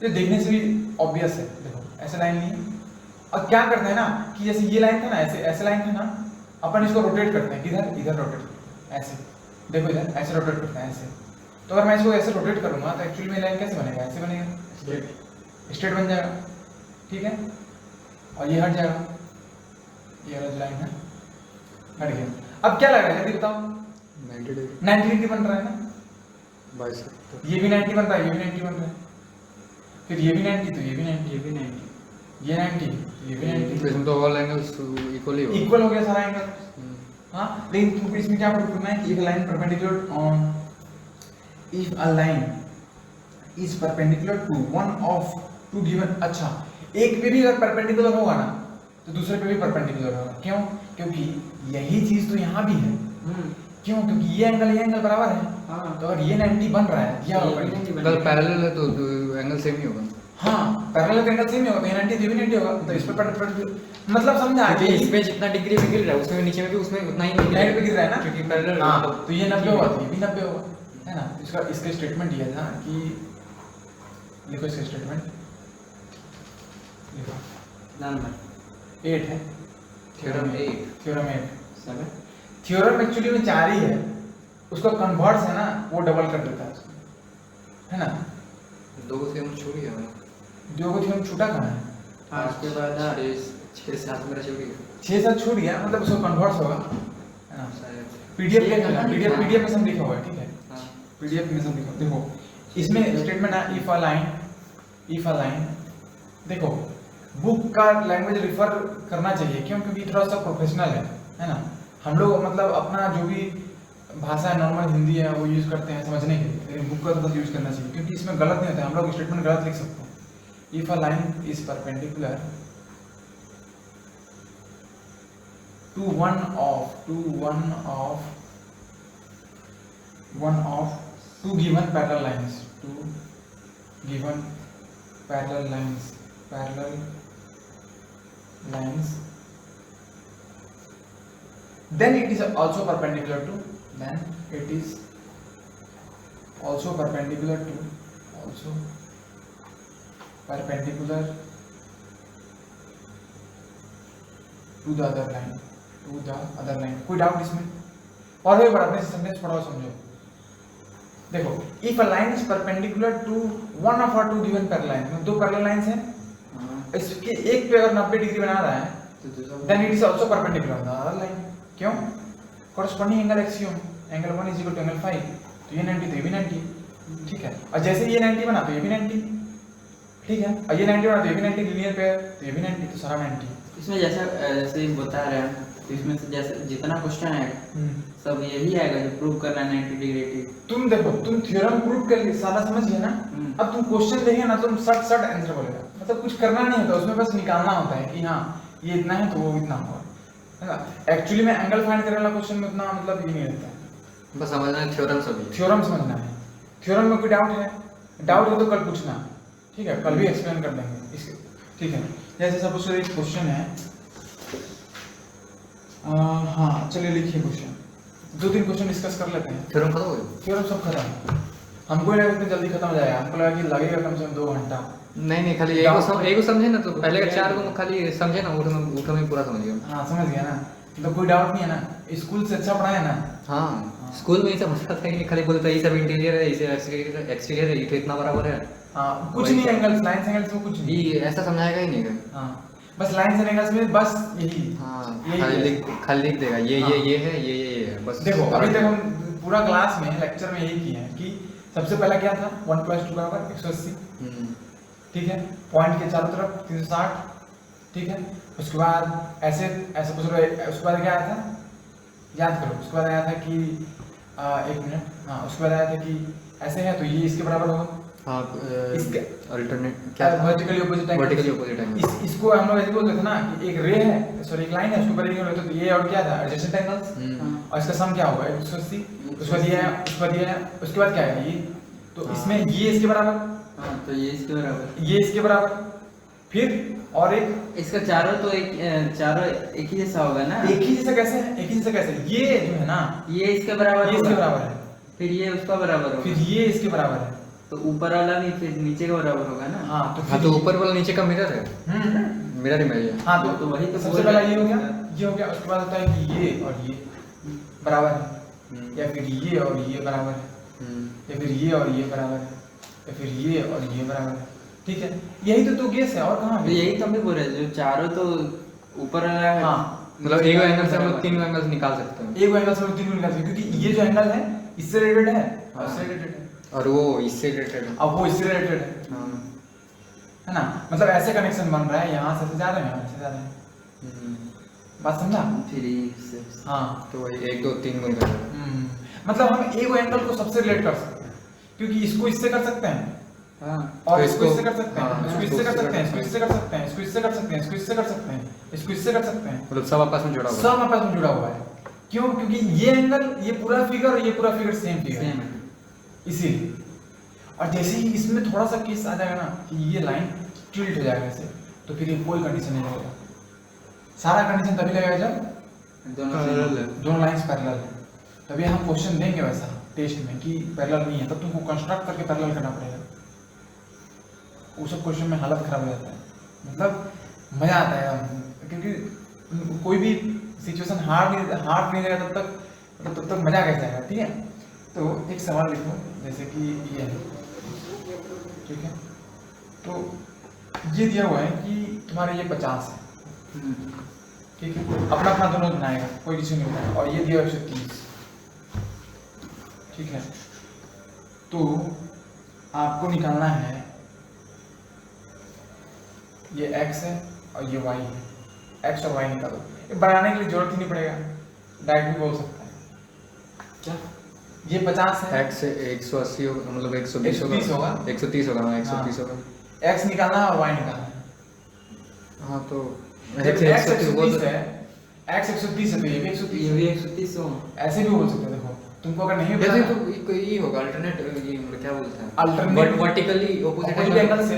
तो देखने से भी ऑब्वियस है, देखो ऐसे लाइन ली है, और क्या करते हैं ना कि जैसे ये लाइन था ना, ऐसे ऐसे लाइन था ना, अपन इसको रोटेट करते हैं, किधर इधर रोटेट, ऐसे देखो इधर ऐसे रोटेट करते हैं ऐसे। तो अगर मैं इसको ऐसे रोटेट करूंगा तो एक्चुअली में लाइन कैसे बनेगा, ऐसे बनेगा, स्ट्रेट बन जाएगा, ठीक है। और ये हट जाएगा, ये वाला लाइन है हट गया। अब क्या लग रहा है जल्दी बताओ? 90 डिग्री बन रहा है ना, ये भी 90 बन रहा है, ये भी 90 बन रहा है, फिर ये भी 90, तो ये भी 90, ये भी 90, ये 90, ये भी 90, इसमें तो ऑल एंगल्स इक्वली इक्वल हो गया सारा एंगल। हाँ, लेकिन तुमको इसमें क्या प्रूव करना है कि if line perpendicular on, if a line is perpendicular to one of two given, अच्छा एक पे भी अगर परपेंडिकुलर होगा ना तो दूसरे पे भी परपेंडिकुलर होगा। क्यों? क्योंकि यही चीज तो यहाँ भी है। क्यों? क्योंकि ये एंगल बराबर है। हाँ, तो अगर ये 90 बन रहा है, या अगर पैरेलल है तो एंगल सेम ही होगा। हाँ, पैरेलल एंगल सेम ही होगा, ये 90 भी 90 होगा, तो इस पर मतलब समझा कि इसमें जितना डिग्री में गिर रहा है उसमें नीचे में भी उसमें उतना ही गिर रहा है ना, क्योंकि पैरेलल। हाँ, तो ये 90 होगा, तो ये भी 90 होगा। है ना। इसका इसका स्टेटमेंट ये था कि लिखो इसका स्टेटमेंट लिखो, नंबर 8 है थ्योरम 8 थ्योरम 8। 7 थ्योरम एक्चुअली में 4 ही है, उसका कन्वर्स है ना वो डबल कर देता है उसको, है ना। 2 थ्योरम छोड़ गया मैं। जो को थ्योरम छूटा कहाँ है, हाँ उसके बाद 6 7 मेरा छोड़ गया 6-7 छूट गया, मतलब उसका कन्वर्स होगा, है ना। शायद। पीडीएफ छह लिखा है, का पीडीएफ हाँ। पीडीएफ में सब लिखा हुआ है, ठीक है। हाँ पीडीएफ में सब लिखा, देखो इसमें स्टेटमेंट है इफ अ लाइन, देखो बुक का लैंग्वेज रिफर करना चाहिए, क्यों, क्योंकि थोड़ा सा प्रोफेशनल है ना। हम लोग मतलब अपना जो भी भाषा है नॉर्मल हिंदी है वो यूज करते हैं समझने के लिए, लेकिन बुक का तो बस यूज करना चाहिए, क्योंकि इसमें गलत नहीं होता है, हम लोग स्टेटमेंट गलत लिख सकते हैं। If a line is perpendicular to one of two given parallel lines, then it is also perpendicular to the other line। कोई डाउट इसमें? और भी बढ़ाते हैं, सेंटेंस पढ़ाओ समझो। देखो if a line is perpendicular to one of और टू गिवन पैरेलल लाइन, दो पैरेलल लाइंस हैं, इसके एक पे अगर 90 डिग्री बना रहा है then it is also perpendicular to the other line. क्यों? Corresponding angle axiom, angle 1 is equal to angle 5, तो ये 90 तो ये भी 90, ठीक है। और जैसे ये 90 बना तो ये भी 90, ठीक है। और ये 90 बना तो ये भी 90, लीनियर पेयर तो ये भी 90, तो सारा 90। इसमें जैसे बता रहे हैं, तो इसमें से जैसे जितना क्वेश्चन है सब यही आएगा जो प्रूव करना है 90 डिग्री। तुम देखो, तुम थ्योरम प्रूव कर लिए, सारा समझ गए ना। अब तुम क्वेश्चन देखेंगे ना, तुम सट आंसर बोलेगा, मतलब कुछ करना नहीं होता उसमें, बस निकालना होता है कि हाँ ये इतना है तो वो इतना होगा, है ना। एक्चुअली में एंगल फाइंड करने वाला क्वेश्चन में उतना मतलब ये नहीं रहता है, बस समझना है थ्योरम सभी। थ्योरम समझना है। थ्योरम में कोई डाउट है तो कल पूछना, ठीक है, कल भी एक्सप्लेन कर देंगे इसके, ठीक है। जैसे सपोज एक क्वेश्चन है, हाँ चलिए लिखिए क्वेश्चन, 2-3 क्वेश्चन डिस्कस कर लेते हैं। थ्योरम खत्म हो गया? थ्योरम सब खत्म, हमको लगा इतनी जल्दी खत्म हो जाएगा, हमको लगा कि लगेगा कम से कम 2 घंटा। नहीं खाली एक को समझे ना, तो पहले का 4 को खाली समझे ना, उठो में पूरा समझ गया। हाँ समझ गया ना, तो कोई डाउट नहीं है ना, स्कूल से अच्छा पढ़ाया ना। हाँ स्कूल में ही सब होता था कि खाली बोलता है ये सब इंटीरियर है, इसे एक्सटीरियर है, ये तो इतना बराबर है। हाँ कुछ नहीं, एंगल्स लाइंस एंगल्स में कुछ नहीं, ये ऐसा समझाएगा ही नहीं। हाँ बस लाइंस एंड एंगल्स में बस यही, हाँ यही खाली लिख देगा ये हाँ। ये है ये है बस। देखो अभी तक हम पूरा क्लास में लेक्चर में यही किए हैं कि सबसे पहला क्या था, 1 + 2 = 180, ठीक है। पॉइंट के चारों तरफ 360, ठीक है। उसके बाद ऐसे ऐसे कुछ, उसके बाद क्या आया था याद करो, उसके बाद आया था कि 1 मिनट, हाँ उसके बाद आया था कि ऐसे है तो ये इसके बराबर होगा। हाँ इसके अल्टरनेट क्या था? Vertically opposite angle, vertically opposite angle. इसको हम लोग ऐसे बोलते थे ना कि एक रे है, सॉरी एक लाइन है, उसके ऊपर एक होता तो ये और क्या था, एडजेसेंट एंगल्स, और इसका सम क्या होगा 180, उसके बाद ये है, उसके बाद ये है, उसके बाद क्या है ये, तो इसमें ये इसके बराबर, हाँ तो ये इसके बराबर, ये इसके बराबर, फिर और एक इसका चारों तो चारों एक ही जैसा होगा ना। एक ही जैसा कैसे है, एक ही जैसा कैसे, ये जो है ना ये इसके बराबर ये इसके होगा, बराबर है, फिर ये उसका बराबर फिर होगा, ये इसके बराबर है, तो ऊपर वाला भी फिर नीचे का बराबर होगा ना। हाँ हाँ तो ऊपर वाला नीचे का मिरर है, मिरर इमेज है। हाँ तो वही तो सबसे पहला ये हो गया, उसके बाद होता है कि ये और ये बराबर है, या फिर ये और ये बराबर है, या फिर ये और ये बराबर है, या फिर ये और ये बराबर है, ठीक है। यही तो केस है, और कहाँ तो यही तो हम भी बोल रहे हैं, जो चारों तो ऊपर वाला है, हाँ मतलब एक एंगल से हम लोग 3 एंगल्स निकाल सकते हैं। एक एंगल से हम लोग 3 निकाल सकते हैं, क्योंकि ये जो एंगल है इससे रिलेटेड है और इससे रिलेटेड है, और वो इससे रिलेटेड है। अब वो इससे रिलेटेड है ना, मतलब ऐसे कनेक्शन बन रहा है, यहाँ से जा रहे हैं, यहाँ से जा रहे हैं, बात समझा। फिर ये हाँ तो वही 1 2 3 गुण कर मतलब हम एक एंगल को सबसे रिलेट कर सकते हैं, क्योंकि इसको इससे कर सकते हैं, हाँ और तो इसको इससे कर सकते हैं, हाँ, इसको इससे कर सकते हैं, इसको इससे कर सकते हैं, इसको इससे कर सकते हैं, इसको इससे कर सकते हैं, इसको इससे कर सकते हैं, मतलब सब आपस में जुड़ा हुआ है। सब आपस में जुड़ा हुआ है। क्यों? क्योंकि ये एंगल, ये पूरा फिगर और ये पूरा फिगर सेम फिगर सेम है, है। इसीलिए। और जैसे ही इसमें थोड़ा सा केस आ जाएगा ना कि ये लाइन टिल्ट हो जाएगा ऐसे, तो फिर ये कोई कंडीशन नहीं रहेगा, सारा कंडीशन तभी लगेगा जब दोनों दोनों लाइंस पैरेलल है, तभी हम क्वेश्चन देंगे वैसा। टेस्ट में कि पैरेलल नहीं है, तब तुमको कंस्ट्रक्ट करके पैरेलल करना पड़ेगा। वो सब क्वेश्चन में हालत खराब हो जाता है, मतलब मजा आता है, क्योंकि कोई भी सिचुएशन हार्ड नहीं रहेगा तब तक, मतलब तब तक मजा कैसे आएगा। ठीक है, तो एक सवाल लिखो जैसे कि ये है, ठीक है, तो ये दिया हुआ है कि तुम्हारे ये 50 है, ठीक है, अपना अपना दोनों बनाएगा, कोई किसी नहीं बनाएगा, और ये दिया 130, ठीक है, तो आपको निकालना है ये x है और ये y है, x और y निकालो। ये बनाने के लिए जरूरत ही नहीं पड़ेगा, डायरेक्ट भी बोल सकता है। क्या ये 50 है, x 180 होगा, मतलब 120 130 होगा, 130 होगा, हाँ 130 होगा। x निकालना है और y निकालना है। हाँ तो जब x 130 है, x 130 है तो ये भी 130 ये है। भी 130 हो, ऐसे भी बोल सकते हो। देखो तुमको अगर नहीं जैसे पता तो ये होगा अल्टरनेट, ये मतलब क्या बोलते हैं, Alternate- vertically opposite opposite angle से,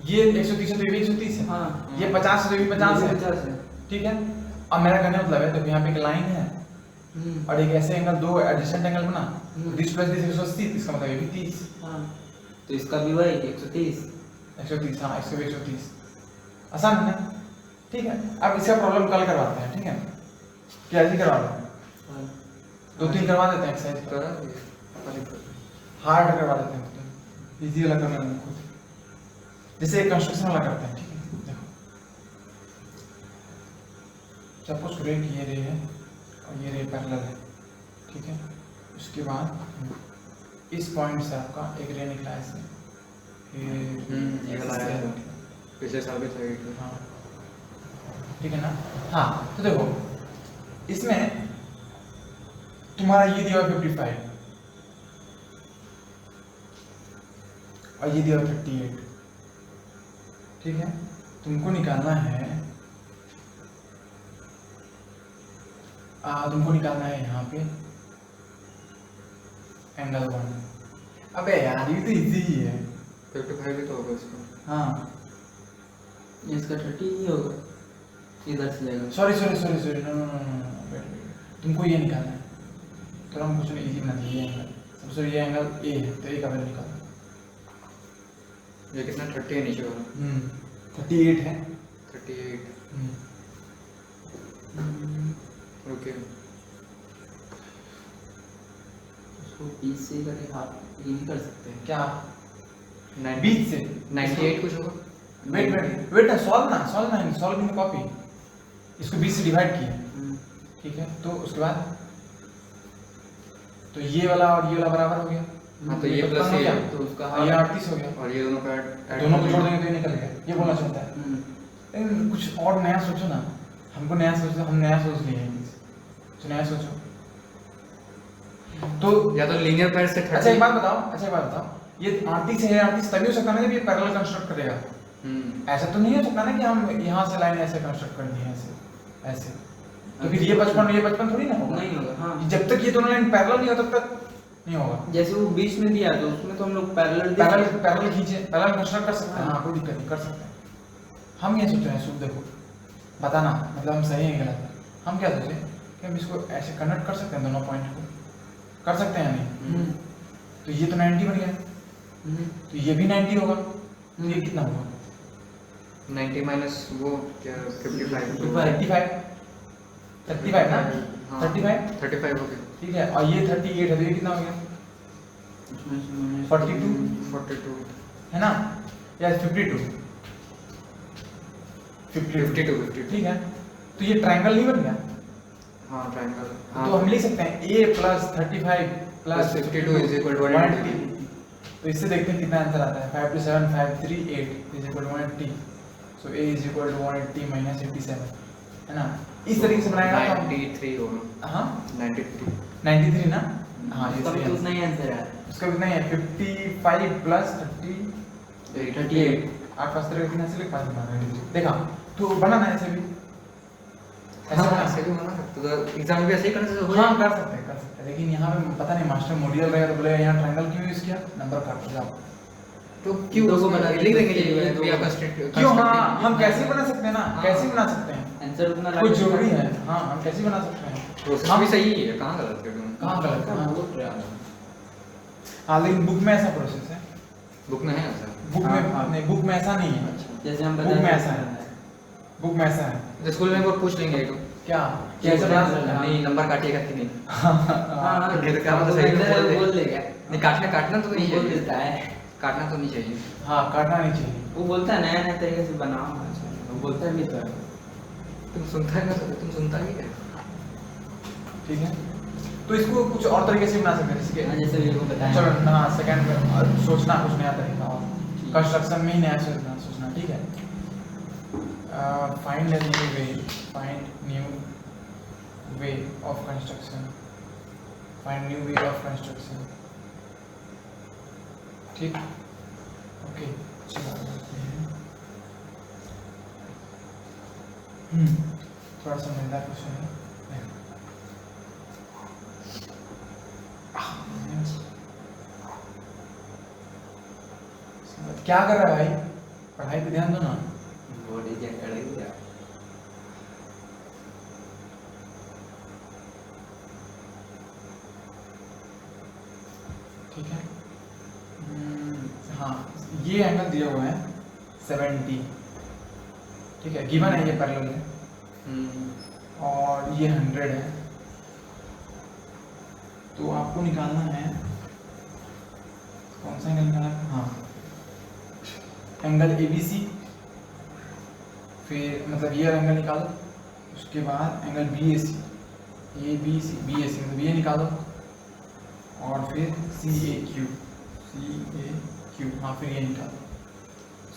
ये 130 है तो ये भी 130 है, हाँ, ये 50 है तो ये भी 50 है, 50 है। ठीक है। अब मेरा कहने का मतलब है, तो यहाँ पे एक लाइन है और एक ऐसे एंगल, दो एडजेसेंट एंगल बना, दिस प्लस दिस 180, इसका मतलब ये भी 30, हाँ, तो इसका भी वही 130। 130, हाँ इसका भी 130, आसान है, ठीक है। अब इसका प्रॉब्लम कल करवाते हैं, ठीक है, क्या जी करवा रहे हैं, 2-3 करवा देते हैं एक्सरसाइज, करा हार्ड करवा देते हैं, इजी वाला करना है खुद, जैसे एक कंस्ट्रक्शन वाला करते हैं, ठीक है। देखो सपोज करें कि ये रे है और ये रे पैरेलल है, ठीक है, उसके बाद इस पॉइंट से आपका एक रे निकला है इसमें, ये वाला ऐसे है, निकला। पिछले साल भी था ये तो। हाँ ठीक है ना। हाँ तो देखो इसमें तुम्हारा ये दिया हुआ 55 और ये दिया हुआ 38, ठीक है। तुमको निकालना है तुमको निकालना है यहाँ पे एंगल 1। अबे यार ये तो इजी ही है। 55 भी तो होगा इसका। हाँ इसका 30 ही होगा, इधर से लेगा। Sorry no no no no wait, तुमको ये निकालना है, तो हम कुछ नहीं, इजी बना दिए ये एंगल, सबसे ये एंगल ए है तो ए का वैल्यू निकालो। ये कितना 30 है नीचे वाला? 38 है। 38 ओके। उसको 20 से करके हाफ ये नहीं कर सकते हैं क्या 90 20 से 98 कुछ होगा। वेट ना सॉल्व इन कॉपी, इसको 20 से डिवाइड किया, ठीक है। तो उसके बाद तो ये वाला और ये वाला बराबर हो गया। हाँ तो ये प्लस हो ये गया, तो उसका और ये 38 हो गया, और ये दोनों का ऐड दोनों को जोड़ देंगे तो ये निकल गया। ये बोलना चाहता है, लेकिन कुछ और नया सोचो ना, हमको नया सोचो, हम नया सोच लिए हैं, कुछ नया सोचो। तो या तो लीनियर पैर से 30। अच्छा एक बात बताओ, ये 38 है, 38 तभी हो सकता है ना जब ये पैरेलल कंस्ट्रक्ट करेगा। ऐसा तो नहीं हो सकता ना कि हम यहाँ से लाइन ऐसे कंस्ट्रक्ट कर दिए ऐसे, तो फिर ये 55 थोड़ी ना होगा। नहीं होगा। हाँ, जब तक ये दोनों लाइन पैरेलल नहीं हो तब तक नहीं होगा। जैसे वो बीच में दिया तो उसमें तो हम लोग पैरेलल खींचे, पैरेलल कंस्ट्रक्ट कर सकते हैं। हाँ कोई दिक्कत नहीं, कर सकते हैं। हम ये सोच रहे हैं, देखो बताना मतलब हम सही है गलत है। हम क्या सोचे कि हम इसको ऐसे कनेक्ट कर सकते हैं, दोनों पॉइंट को कर सकते हैं या नहीं। तो ये तो 90 बन गया, तो ये भी 90 होगा, तो ये कितना होगा 90 माइनस वो क्या 55 35 ना। हाँ, 35 हो गया। ठीक है, और ये 38 है तो ये कितना हो गया 42 है ना, या 52 ठीक है। तो ये ट्रायंगल नहीं बन गया। हाँ ट्रायंगल। तो हम लिख सकते हैं a + 35 + 52 = 180। तो इससे देखते हैं कितना आंसर आता है। 5 2 7 5 3 8 = 180। सो a = 180 - 87 है ना। इस तरीके से बनाएगा तो 93 होगा। हाँ 93 ना। हाँ ये इसका सही भी है, उतना ही आंसर है। उसका कितना है 55 + 38 8 5 3 कितना से लिख पाते हैं। देखा तो बनाना है ऐसे भी, ऐसे हाँ बना ऐसे भी बना सकते हो, तो एग्जाम में भी ऐसे ही करने से हो हाँ कर सकते हैं। लेकिन यहाँ पे पता नहीं मास्टर मॉड्यूल रहेगा तो बोलेगा यहाँ ट्रायंगल क्यों यूज किया, नंबर काट जाओ। तो क्यों दो को उसमें बना लिख देंगे ये ये दो भी को। आपका क्यों हाँ हम कैसे बना सकते हैं ना, कैसे बना सकते हैं, आंसर उतना कुछ जरूरी है। हाँ हम कैसे बना सकते हैं। प्रोसेस हाँ। भी सही है, कहाँ गलत कर दूँ? कहाँ गलत है? बोल रहा हूँ। हाँ लेकिन बुक में ऐसा प्रोसेस है, बुक में है ऐसा? बुक हाँ, में हाँ। नहीं, बुक में ऐसा नहीं है, जैसे हम बुक बता में रहे ऐसा है, बुक में ऐसा है। तो स्कूल में वो पूछ लेंगे एक क्या कैसे बना नहीं नंबर काटिएगा कि नहीं? हाँ, ये तो क्या वो मतलब सही इधर बोल दे। बोल देगा। नहीं काटना तो नहीं बोल चाहिए, देता है। काटना तो नहीं चाहिए। हाँ काटना नहीं चाहिए। वो बोलता है नया नया तरीके से बनाओ, वो बोलता भी तो है। तुम सुनता है ना, तो तुम सुनता ही है। ठीक है, तो इसको कुछ और तरीके से बना सकते हैं इसके। हाँ, जैसे मेरे को बताया। चलो ना सेकंड में सोचना कुछ नया तरीका और ठीक। कंस्ट्रक्शन में ही नया सोचना ठीक है। Find a new way, find new way of construction, find new way of construction. ठीक, ओके चलो आगे बढ़ते हैं। थोड़ा सा मजेदार क्वेश्चन है। क्या कर रहा है भाई, पढ़ाई पे ध्यान दो ना। वो रिजेक्ट करेगी यार। ठीक है, हाँ ये एंगल दिया हुआ है 70, ठीक है, गिवन है, ये पैरेलल है और ये 100 है। तो आपको निकालना है कौन सा एंगल निकालना है? हाँ एंगल ABC, फिर मतलब ये एंगल निकालो, उसके बाद एंगल BAC, BAC मतलब ये निकालो और फिर CAQ, हाँ फिर ये निकालो।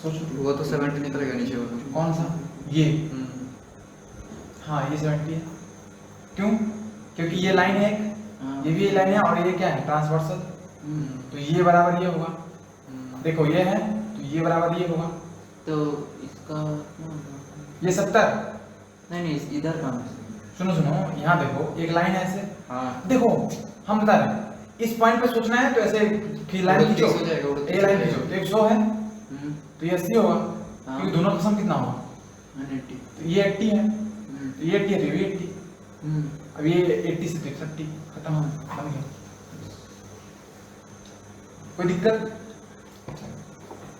सोचो वो तो 70 निकलेगा नीचे वो तो। कौन सा ये, हाँ ये 70 है। क्यों? क्योंकि ये लाइन है एक, हाँ। ये भी ये लाइन है और ये क्या है ट्रांसवर्सल, तो ये बराबर ये होगा। देखो ये है तो ये बराबर ये होगा, तो इसका ये 70। नहीं इधर का सुनो यहाँ देखो एक लाइन है ऐसे, हाँ देखो हम बता रहे हैं इस पॉइंट पे सोचना है तो ऐसे कि लाइन खींचो, 38 हो जाएगा, 38 ये लाइन खींचो तो 100 है तो ये 80 होगा, हाँ। क्योंकि दोनों का सम कितना होगा, 180। तो ये 80 है, तो ये 80 है तो ये 80, अब ये 80 से 60 खत्म बन गया। कोई दिक्कत?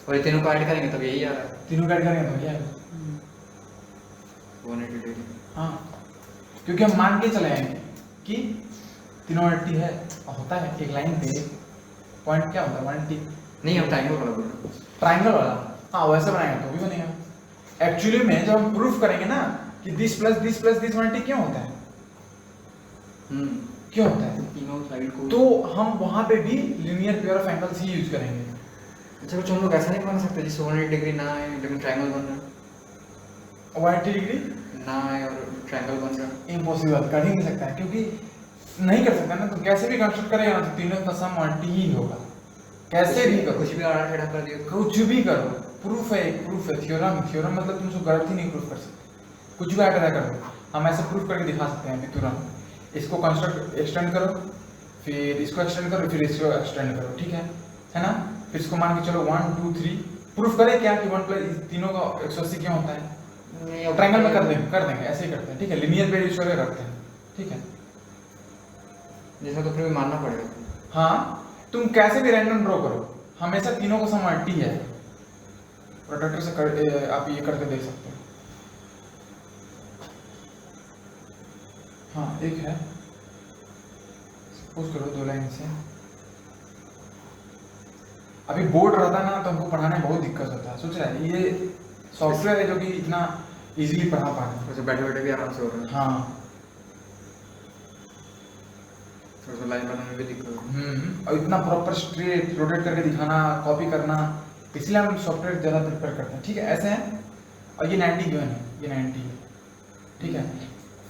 और ये तीनों को ऐड करेंगे तब यही आ रहा है तीनों का ऐड करेंगे तो ये आएगा। 180 डिग्री। हाँ क्योंकि हम मान के चले आएंगे कि तीनों 80 है, और होता है एक लाइन पे पॉइंट क्या होता है 180। नहीं हम ट्रायंगल वाला बोल रहे हैं। ट्राइंगल वाला, हाँ वैसे बनाएंगे तो भी बनेगा। एक्चुअली में जब हम प्रूफ करेंगे ना कि दिस प्लस दिस 180 क्यों होता है, क्यों होता है, तीनों साइड को तो हम वहां पे भी linear pair of angles he use करेंगे। अच्छा कुछ हम लोग ऐसा नहीं बना सकते जिससे 180 डिग्री ना आए लेकिन ट्रायंगल बन रहा है, 180 डिग्री ना आए और ट्रायंगल बन रहा है। इम्पॉसिबल, कर ही नहीं सकता है, क्योंकि नहीं कर सकता ना, तो कैसे भी कंस्ट्रक्ट करेगा ना तो तीनों का सम 180 ही होगा, कैसे भी करो, कुछ भी आड़ा टेढ़ा कर दिया तो कुछ भी करो, प्रूफ है, एक प्रूफ है, थ्योरम मतलब तुम उसको गलत ही नहीं प्रूफ कर सकते, कुछ भी आटा कर दो। हम ऐसे प्रूफ करके दिखा सकते हैं अभी तुरंत। इसको कंस्ट्रक्ट एक्सटेंड करो, फिर इसको एक्सटेंड करो, फिर इसको एक्सटेंड करो, ठीक है ना। फिर इसको मान के चलो 1 2 3 प्रूफ करें क्या कि 1 प्लस तीनों का 180 क्यों होता है, ट्रायंगल में कर देंगे ऐसे ही करते हैं, ठीक है, लीनियर पेयर यूज करके करते हैं, ठीक है। जैसा तो फिर भी मानना पड़ेगा। हाँ तुम कैसे भी रैंडम ड्रॉ करो, हमेशा तीनों को सम 80 है। प्रोटेक्टर से आप ये करके देख सकते हो। हाँ एक है, सपोज करो 2 लाइन से, अभी बोर्ड रहता ना तो हमको पढ़ाने में बहुत दिक्कत होता है, सोच रहा है ये सॉफ्टवेयर है जो कि इतना इजीली पढ़ा पा रहे हैं। वैसे बैठे बैठे भी आराम से हो रहा है। हाँ थोड़ा सा लाइन बनाने में भी दिक्कत हो रही है। और इतना प्रॉपर स्ट्रेट रोटेट करके दिखाना, कॉपी करना, इसलिए हम सॉफ्टवेयर ज़्यादा प्रिपेयर करते हैं, ठीक है। ऐसे हैं और ये 90 गिवन है, ये 90 है, ठीक है।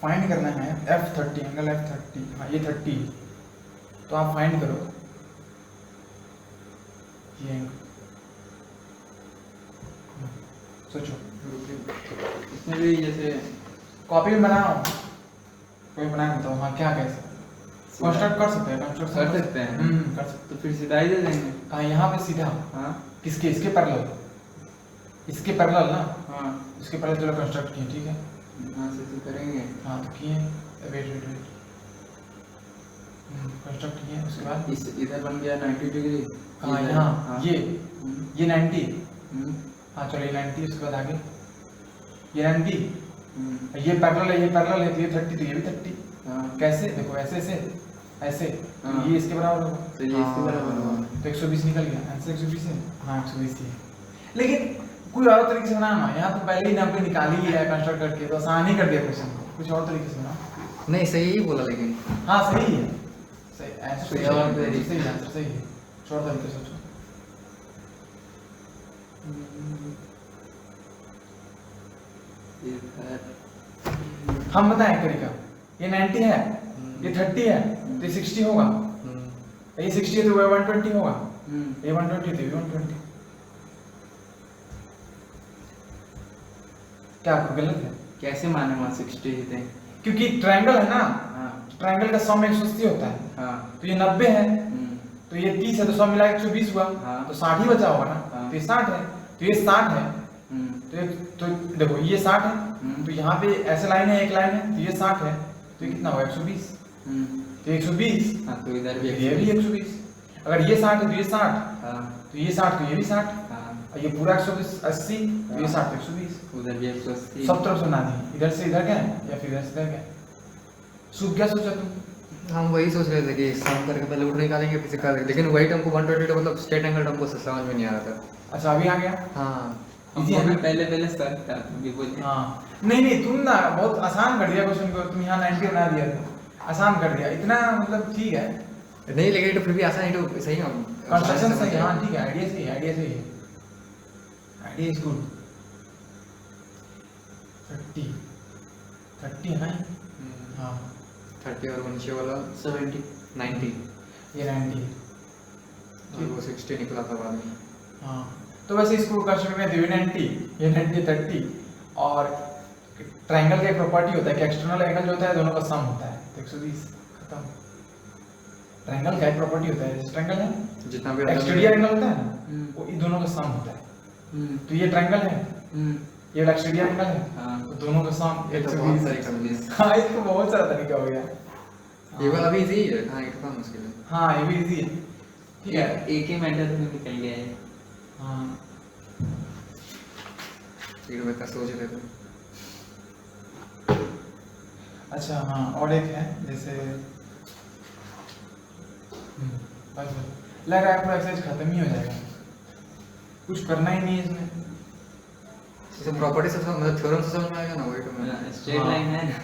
फाइंड करना है F30 एंगल F30, हाँ ये 30, तो आप फाइंड करो ये एंगल, सोचो। इसमें भी जैसे कॉपी में बनाओ, कोई बनाए बताओ, हाँ क्या कैसे कंस्ट्रक्ट कर सकते हैं, कंस्ट्रक्ट कर सकते हैं। कर सकते तो फिर सीधा ही दे देंगे। हैं। हाँ यहाँ पे सीधा, हाँ किसके, इसके पैरेलल, इसके पैरेलल ना, हाँ इसके पैरेलल चलो कंस्ट्रक्ट किए, ठीक है। यहाँ से तो करेंगे। हाँ तो किए, वेट वेट वेट, कंस्ट्रक्ट किए, उसके बाद इस इधर बन गया 90 डिग्री। हाँ इधर- यहाँ हाँ। ये हम्म, 90, हम्म, हाँ चलो ये 90, उसके बाद आगे ये 90, हम्म, ये पैरेलल है, ये पैरेलल है, तो ये 30, तो ये भी 30। हाँ। कैसे देखो, ऐसे ऐसे ऐसे, तो हाँ। ये इसके बराबर होगा, तो ये इसके बराबर होगा। तो 120 निकल गया, आंसर 120 है। हाँ 120 ही है, लेकिन कोई और तरीके से बनाना, यहाँ तो पहले ही 90 निकाल ही लिया है कंस्ट्रक्ट करके, तो आसान ही कर दिया क्वेश्चन को, कुछ और तरीके से बना। नहीं सही ही बोला लेकिन। हाँ सही है, सही आंसर सही है, और तरीके सही है, आंसर सही है, छोड़ तरीके से सोचो। इधर हम बताएं एक तरीका, ये 90 है, ये 30 है, तो ये 60 होगा, ये 60 है तो ये 120 होगा, ये 120 तो ये 120। क्या आपको गलत है? कैसे माने वहाँ 60 ही थे? क्योंकि ट्रायंगल है ना, हाँ ट्रायंगल का सम 180 होता है, हाँ। तो ये 90 है, तो ये 30 है, तो सब मिला के 120 हुआ, हाँ। तो 60 ही बचा होगा ना, हाँ। तो ये 60 है, तो ये 60 है, तो देखो ये 60 है, तो यहाँ पे ऐसे लाइन है, एक लाइन है, तो ये 60 है, तो ये कितना हुआ 120, तो 120, हाँ तो इधर भी ये भी 120, अगर ये 60 है तो ये 60, हाँ तो ये 60 तो ये भी 60, हाँ। और ये पूरा 180, तो ये 60 तो 120, उधर भी 180। सब तरफ से ना दी, इधर से इधर गए या फिर इधर से इधर गए। सूख क्या सोचा तुम? हम वही सोच रहे थे कि सम करके पहले रूट निकालेंगे फिर से करेंगे, लेकिन वही हमको 120 का मतलब स्ट्रेट एंगल हमको समझ में नहीं आ रहा था। अच्छा अभी आ गया। हाँ इजी है हमको भी ना? पहले सर था भी बोले। हाँ नहीं नहीं, तुम ना बहुत आसान कर दिया क्वेश्चन को, तुम यहाँ 90 बना दिया था, आसान कर दिया इतना, मतलब ठीक है, नहीं लेकिन ये तो फिर भी आसान, ये तो सही है। कंस्ट्रक्शन सही है, हाँ ठीक है, आइडिया सही है, आइडिया सही है, आइडिया इज गुड। 30 है ना ये? हाँ 30 और नीचे वाला 70। 90 ये 90 और वो 60 निकला था बाद में। हाँ तो वैसे इसको कंस्ट्रक्ट में 90, ये 90 30, और ट्रायंगल का एक प्रॉपर्टी होता है कि एक्सटर्नल एंगल जो होता है दोनों का सम होता है, तो 120 खत्म। ट्रायंगल का एक प्रॉपर्टी होता है, जैसे ट्रायंगल है, जितना भी एक्सटीरियर एंगल होता है ना, वो इन दोनों का सम होता है, तो ये ट्रायंगल है, ये वाला एक्सटीरियर एंगल है, हाँ। तो दोनों का सम ये तो बहुत 120। सारी कमी हाँ इसको बहुत सारा तरीका हो गया। ये वाला भी इजी है, हाँ ये तो मुश्किल है। हाँ ये भी इजी है, ठीक है। एक ही मेथड में निकल गया है। हाँ एक बता सोच रहे थे। अच्छा हाँ, और एक है जैसे बस लग रहा है पूरा एक्सरसाइज खत्म ही हो जाएगा, कुछ करना ही नहीं है इसमें। जैसे प्रॉपर्टी से मतलब थ्योरम से समझ में आएगा ना, वही तो मैं स्ट्रेट लाइन है ना।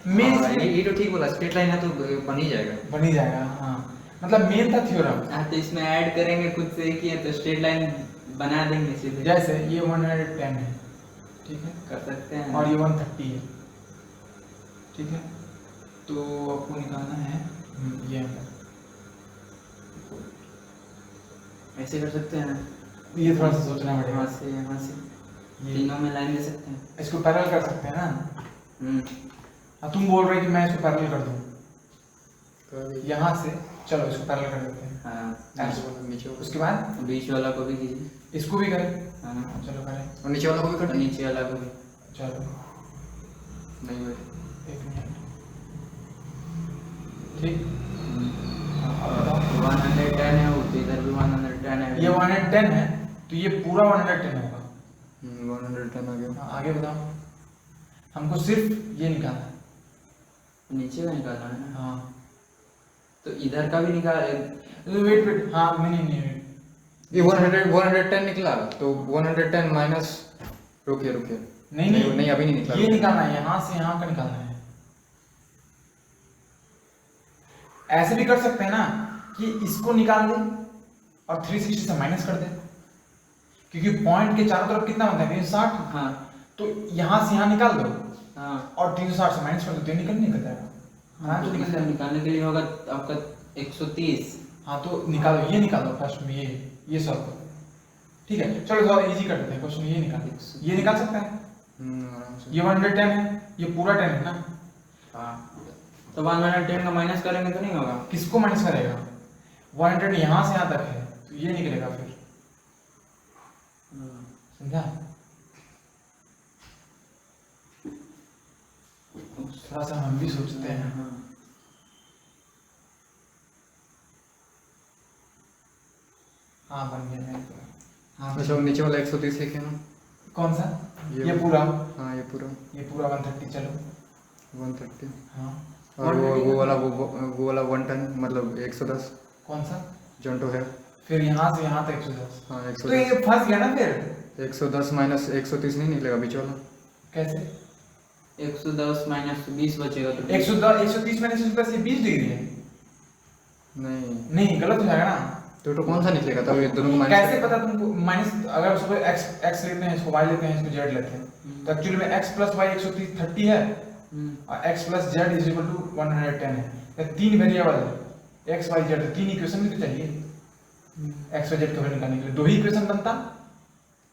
मेन हाँ, ये तो ठीक बोला, स्ट्रेट लाइन है तो बन ही जाएगा। बन ही जाएगा, हाँ मतलब मेन था थ्योरम। हाँ तो इसमें ऐड करेंगे खुद से किए तो स्ट्रेट लाइन बना देंगे सीधे। जैसे ये 110 है, ठीक है, कर सकते हैं। और ये 130 है, ठीक है, तो आपको निकालना है ये ऐसे कर सकते हैं। ये थोड़ा सा सोचना पड़ेगा। यहाँ से ये तीनों में लाइन दे सकते हैं। इसको पैरेलल कर सकते हैं ना। हम्म। हाँ तुम बोल रहे कि मैं इसको पैरेलल कर दूं, यहाँ से चलो इसको पैरेलल कर देते हैं। हाँ नीचे उसके बाद बीच वाला को भी कीजिए। इसको भी करें, हाँ चलो करें, और नीचे वाला को भी और कर नीचे वाला को भी। चलो नहीं भाई 1 मिनट, ठीक। हाँ, अब बताओ 110 है वो तो इधर भी 110 है। ये 110 है तो ये पूरा 110 होगा। 110 आ गया। हाँ, आगे बताओ, हमको सिर्फ ये निकालना है। नीचे का निकालना है ना। हाँ तो इधर का भी निकाल। वेट, हाँ नहीं ये 110 निकला, तो 110 माइनस, रुकिए नहीं अभी नहीं निकला। ये निकालना है, यहाँ से यहाँ का निकालना है। ऐसे भी कर सकते हैं ना कि इसको निकाल दें और 360 से माइनस कर दें, क्योंकि पॉइंट के चारों तरफ कितना होता है 360, हाँ तो यहाँ से यहाँ निकाल दो हाँ। और 360 से माइनस कर दो, तो ये निकल जाएगा आराम से निकल जाएगा। निकालने के लिए होगा आपका 130। हाँ तो निकालो, ये निकालो फर्स्ट में, ये सॉल्व करो, ठीक है। चलो थोड़ा इजी कर देते हैं क्वेश्चन, ये निकाल सकता है। आराम से। ये 110 है, ये पूरा 10 है ना, हाँ तो 110 का माइनस करेंगे तो नहीं होगा। किसको माइनस करेगा? 100 यहाँ से यहाँ तक है, तो ये निकलेगा फिर, समझा? थोड़ा सा हम भी सोचते हैं। हाँ बन गया है। हाँ अच्छा वो नीचे वाला 130 लिखे ना। कौन सा? ये ये पूरा, हाँ ये पूरा 130 चलो। 130 हाँ और वो वाला वो वाला 110 मतलब 110 कौन सा? जंटो है। फिर यहाँ से यहाँ तक 110। हाँ तो ये 110 फंस गया ना फिर। 110 माइनस 130 नहीं निकलेगा बीच वाला। कैसे? 110 माइनस 20 बचेगा तो 110 130 माइनस 110 ये 20 डिग्री है। नहीं नहीं गलत हो जाएगा ना। तो कौन सा निकलेगा तब ये दोनों को माइनस कैसे पता तुमको? माइनस अगर उसको x x लेते हैं, इसको y लेते हैं, इसको z लेते हैं, तो एक्चुअली में x प्लस y 130 है और x plus z is equal to 110 है। ये तीन वेरिएबल है x y z, तीन इक्वेशन भी तो चाहिए x y z का वैल्यू निकालने के लिए। दो ही इक्वेशन बनता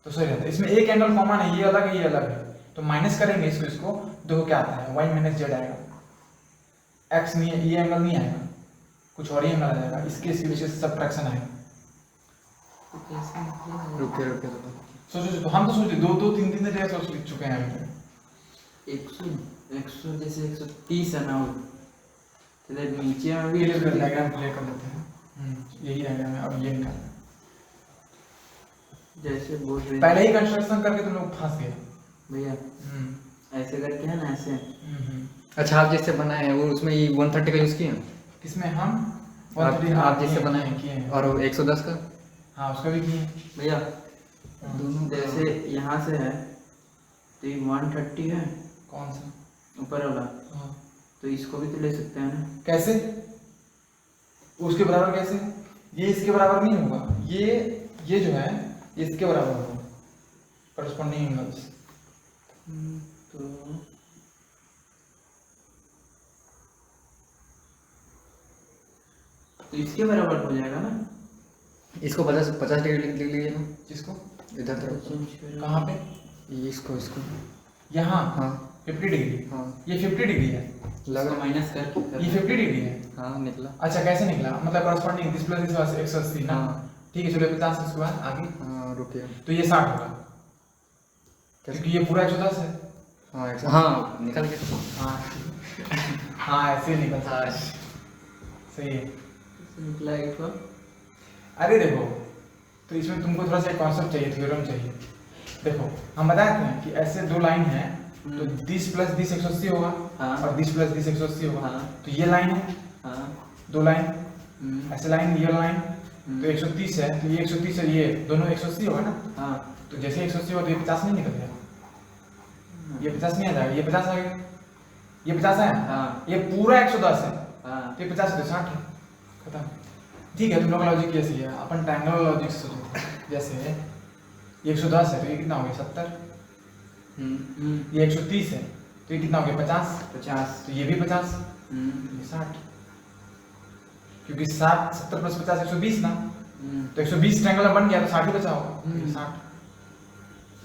तो सही रहता। इसमें एक एंगल कॉमन है, ये अलग है ये अलग है, तो माइनस करेंगे इसको देखो क्या आता है, y माइनस z आएगा, x नहीं है, ये एंगल नहीं आएगा, कुछ और ही एंगल आ जाएगा, इसके वजह से सब्ट्रैक्शन आएगा। रुके सोचो हम तो सोचे दो तीन दिन जगह सोच लिख चुके हैं अभी तक। 100 जैसे 130 है ना, तो नीचे में भी ये डायग्राम प्ले कर लेते हैं। यही डायग्राम है और ये निकालना। जैसे बोल रहे पहले ही कंस्ट्रक्शन करके तुम लोग फंस गए भैया, ऐसे करके है ना ऐसे। अच्छा आप जैसे बनाए हैं वो उसमें ये 130 का यूज किए हैं? किसमें? हम आप जैसे बनाए किए हैं और 110 का? हाँ उसका भी किए हैं भैया। दोनों जैसे यहाँ से है तो ये 130 है कौन सा? ऊपर वाला, हाँ। तो इसको भी तो ले सकते हैं ना। कैसे? उसके बराबर कैसे? ये इसके बराबर नहीं होगा, ये जो है ये इसके बराबर होगा करस्पॉन्डिंग एंगल्स। तो इसके बराबर हो जाएगा ना। इसको 50 डिग्री लिख लीजिए ना। जिसको इधर तरफ कहाँ पे? ये इसको यहाँ हाँ 50 डिग्री। हाँ ये 50 डिग्री है, लगा माइनस करके ये 50 डिग्री है। हाँ निकला। अच्छा कैसे निकला? मतलब corresponding this plus this was 180 ना। हाँ। ठीक है चलो 50 इसके बाद आगे। हाँ रुकिए तो ये 60 होगा क्योंकि ये पूरा 110 है। हाँ हाँ निकल गया। हाँ हाँ ऐसे निकलता है। सही है। निकला एक बार। अरे देखो तो इसमें तुमको थोड़ा सा कॉन्सेप्ट चाहिए, थ्योरम चाहिए। देखो हम बताते हैं कि ऐसे दो लाइन है तो दिस प्लस दिस 180 होगा हाँ। और दिस प्लस दिस 180 होगा। हाँ। तो ये लाइन है, हाँ। दो लाइन ऐसे लाइन, ये लाइन तो 130 है, तो ये 130 है, ये दोनों 180 होगा ना। हाँ। तो जैसे 180 होगा तो ये 50 नहीं निकल गया, ये 50 नहीं आ जाएगा, ये 50 आ गया, ये 50 है। हाँ। ये पूरा 110 है हाँ। तो ये 50 है तो 60 है, खत्म। ठीक है तुम लोग का लॉजिक कैसी है? अपन ट्रायंगल लॉजिक से सोचो। जैसे ये 110 है तो ये कितना हो गया 70, ये 130 है तो ये कितना हो गया 50, तो ये भी 50, ये 60, क्योंकि 70 प्लस 50 120 ना, तो 120 ट्रायंगल बन गया तो 60 ही बचा होगा, ये 60।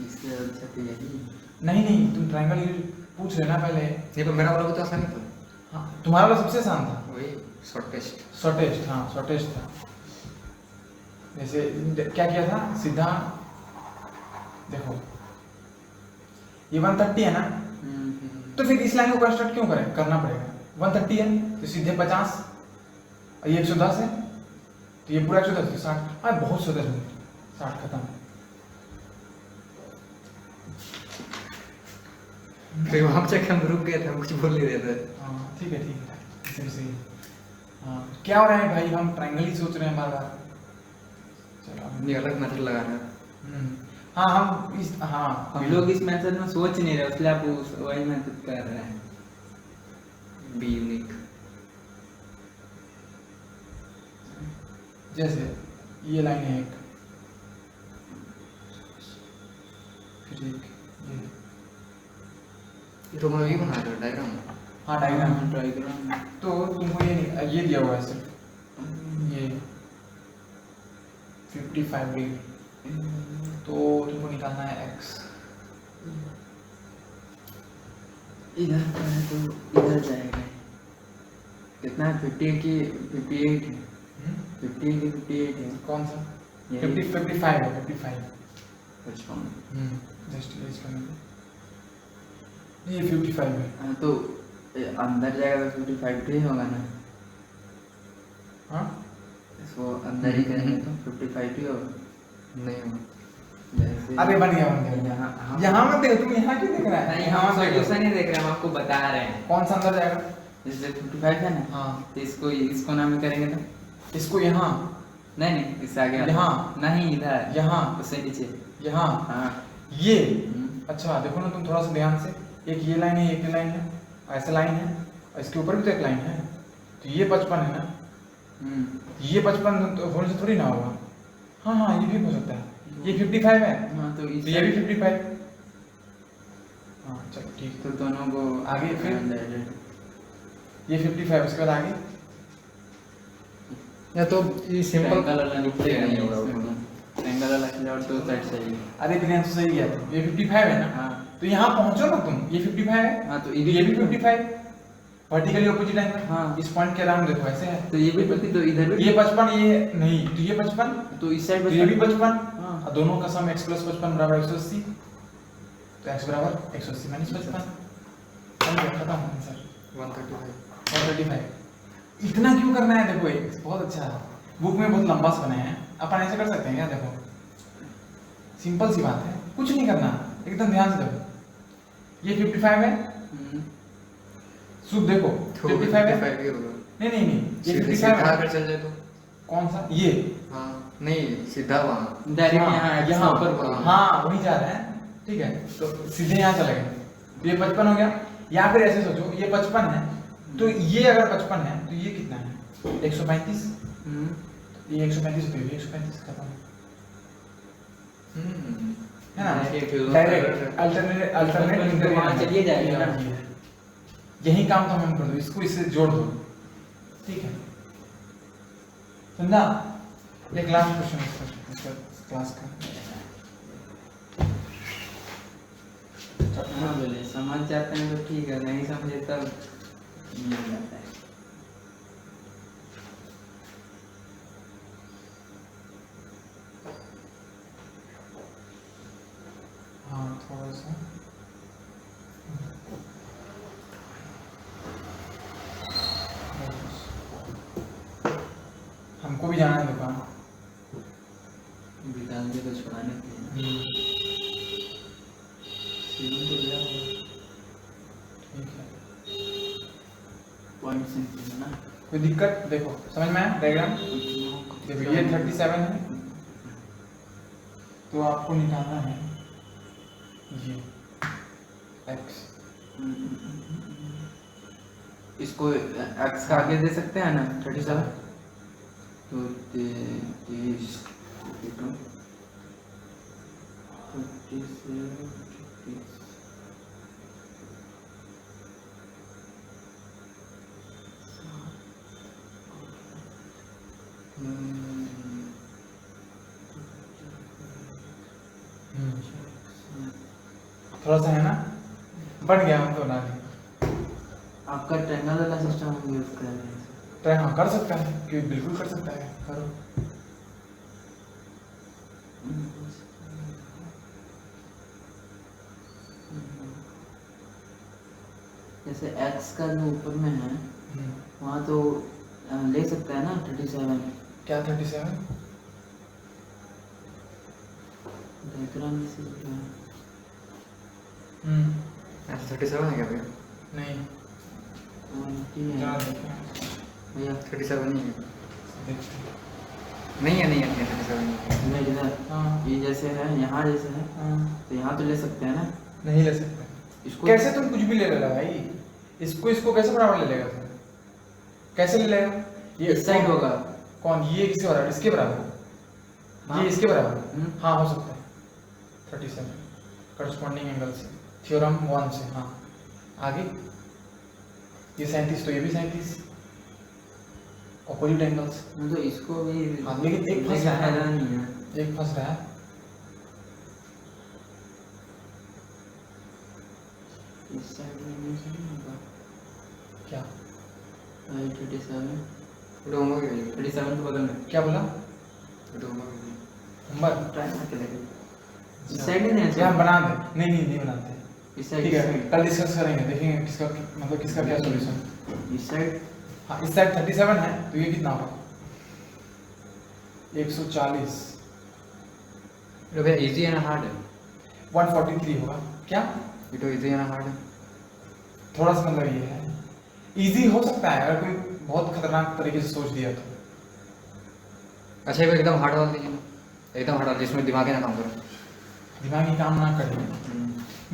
इससे अच्छा तो यही। नहीं तुम ट्रायंगल पूछ रहे ना पहले। ये तो मेरा वाला भी तो आसान ही था। हाँ तुम्हारा वाला सबसे आसान था, वही शॉर्टेस्ट। शॉर्टेस्ट, हाँ शॉर्टेस्ट था। जैसे क्या किया था सीधा, देखो ये 130 है ना, तो फिर इस लाइन को कंस्ट्रक्ट क्यों करें, करना पड़ेगा। 130 है तो सीधे 50 और ये 110 है तो ये पूरा 110 तो 60। हाँ बहुत 60 खत्म। फिर वहाँ पे हम रुक गए थे, हम कुछ बोल नहीं रहे थे। हाँ ठीक है इसे भी सही है। हाँ क्या हो रहा है भाई, हम ट्रायंगल ही सोच रहे हैं बार बार। चलो ये अलग मेथड लगा रहे हैं। हाँ हम इस, हाँ हम लोग इस मेथड में सोच नहीं रहे, इसलिए आप वही मेथड कर रहे हैं। Be unique. जैसे ये लाइन है एक, फिर एक ये तो मैं भी बना रहा हूँ डायग्राम। हाँ डायग्राम। डायग्राम तो तुमको ये दिया हुआ है सिर्फ ये 55 डिग्री, तो तुमको निकालना है x। इधर का है तो इधर जाएगा। कितना है? 58 की 58 है। 58 की 58 है। कौन सा? यही। 55 है 55। अच्छा। जस्ट इसका मतलब ये 55 है। हाँ, तो अंदर जाएगा तो 55 ही होगा ना। हाँ इसको अंदर ही करेंगे तो 55 ही होगा। नहीं होगा। जैसे अरे बन गया यहाँ यहाँ मत देखो, तुम यहाँ क्यों देख रहा है? नहीं, हम सॉल्यूशन ही देख रहे हैं, हम आपको बता रहे हैं। कौन सा अंदर जाएगा? जैसे 55 है ना, हाँ, तो इसको नाम में करेंगे तो इसको यहाँ, नहीं इससे आगे वाला। यहाँ। नहीं, इधर यहाँ, उससे नीचे। यहाँ, हाँ। ये। हम्म, अच्छा देखो ना तुम थोड़ा सा ध्यान से, एक ये लाइन है, एक ये लाइन है, ऐसा लाइन है, और इसके ऊपर भी तो एक लाइन है, तो ये 55 है ना, हम्म, ये 55 तो होने से थोड़ी ना होगा। हाँ हाँ, ये भी हो सकता है, ये 55 है, हाँ, तो तो ये भी 55। हाँ चलो ठीक, तो दोनों को आगे फिर? डायरेक्ट ये 55, उसके बाद आगे या तो ये सिंपल ट्रायंगल वाला लिखते नहीं होगा वो। ट्रायंगल वाला खिला और 2 साइड चाहिए। अरे बिना तो सही है, ये 55 है ना, हाँ तो यहाँ पहुंचो ना तुम, ये 55 है, हाँ, तो ये भी 55 वर्टिकली ऑपोजिट है। हाँ। इस पॉइंट के अराउंड देखो ऐसे है, तो ये भी 50, तो इधर भी ये 55, ये नहीं, तो ये 55, तो इस साइड तो ये भी 55, हाँ। और दोनों का सम x + 55 बराबर 180, तो x बराबर 180 - 55, खत्म आंसर 135। इतना क्यों करना है? देखो ये बहुत अच्छा है, बुक में बहुत लंबा सा बनाया है, अपन ऐसे कर सकते हैं क्या? देखो सिंपल सी बात है, कुछ नहीं करना, एकदम ध्यान से देखो, ये 55 है, हम्म, शुभ देखो 55 है, नहीं नहीं नहीं, ये 55 है, अगर चल जाए तो कौन सा? ये हाँ, नहीं सीधा वहाँ डायरेक्ट हाँ, यहाँ यहाँ ऊपर ऊपर। बोलो। हाँ वही जा रहे हैं, ठीक है, तो सीधे यहाँ चले गए, तो ये 55 हो गया, या फिर ऐसे सोचो ये 55 है, तो ये अगर 55 है तो ये कितना है? 135, हम्म, ये 135 तो ये 135 खत्म, है ना? Direct डायरेक्ट अल्टरनेट अल्टरनेट तो वहाँ चलिए जाएगा ना। यही काम तो हम कर दो, इसको इससे जोड़ दो, ठीक है, समझा? एक लास्ट क्वेश्चन इसका क्लास का, हाँ बोले समझ जाते हैं तो ठीक है, नहीं समझे तब नहीं हो जाता है। हाँ थोड़ा सा हमको भी जाना है दुकान, विकास जी को छुड़ाने के लिए सीधे तो गया होगा। ठीक है, पॉइंट सिंपल है ना। कोई दिक्कत? देखो समझ में आया डायग्राम? देखो ये 37 है, तो आपको निकालना है ये x, इसको एक्स का आगे दे सकते हैं ना 37, तो 30 थोड़ा सा है ना, बढ़ गया हम तो ना, आपका ट्रायंगल वाला सिस्टम हम यूज कर रहे हैं। ट्राई हाँ कर सकता है, कि बिल्कुल कर सकता है, करो। जैसे x का जो ऊपर में है वहाँ तो ले सकता है ना 37, क्या 37? डायग्राम में से लिखा है। 37 है क्या भैया? नहीं, 20 जरा है देखें, भैया। 37 नहीं है, देखते हैं। नहीं है 37 नहीं है। नहीं इधर हाँ ये जैसे है, यहाँ जैसे है, हाँ, तो यहाँ तो ले सकते हैं ना नहीं ले सकते। इसको। कैसे तुम कुछ भी ले लेगा भाई, इसको कैसे बराबर ले लेगा तुम? कैसे ले लेगा? ये इस साइड होगा। कौन? ये किसके बराबर? इसके बराबर? हाँ। ये इसके बराबर? हम्म। हाँ हो सकता है 37 करस्पॉन्डिंग एंगल से, थ्योरम 1 से। हाँ आगे ये 37, तो ये भी 37 ऑपोजिट एंगल्स। तो इसको भी हाँ, लेकिन एक फंस रहा है। फायदा नहीं है। एक फंस रहा है, इस साइड में नहीं सही होगा क्या 37, होमवर्क है ये। 37 के बगल में क्या बोला? होमवर्क है। नंबर ट्राई करके देखें। इस साइड नहीं है, क्या हम बना दे? नहीं बनाते, इस साइड। ठीक है, कल डिस्कस करेंगे, देखेंगे किसका मतलब किसका क्या सॉल्यूशन। इस साइड हाँ इस साइड 37 है, तो ये कितना होगा? 140 तो भैया इजी है ना हार्ड है? 143 होगा क्या? ये तो इजी है ना हार्ड है? थोड़ा सा मतलब ये है, इजी हो सकता है अगर कोई बहुत खतरनाक तरीके से सोच दिया तो। अच्छा ये एकदम हार्ड वाला दीजिए ना, एकदम हार्ड वाला जिसमें दिमाग ही ना काम करो। दिमागी काम ना करे,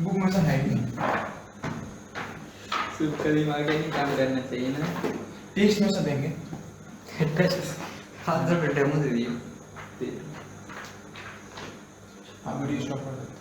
बुक में से है ही नहीं। सिर्फ का दिमाग ही नहीं काम करना चाहिए ना। टेस्ट में से देंगे। हाथ से डेमो दे दिए। हाँ वीडियो स्टॉप कर दो।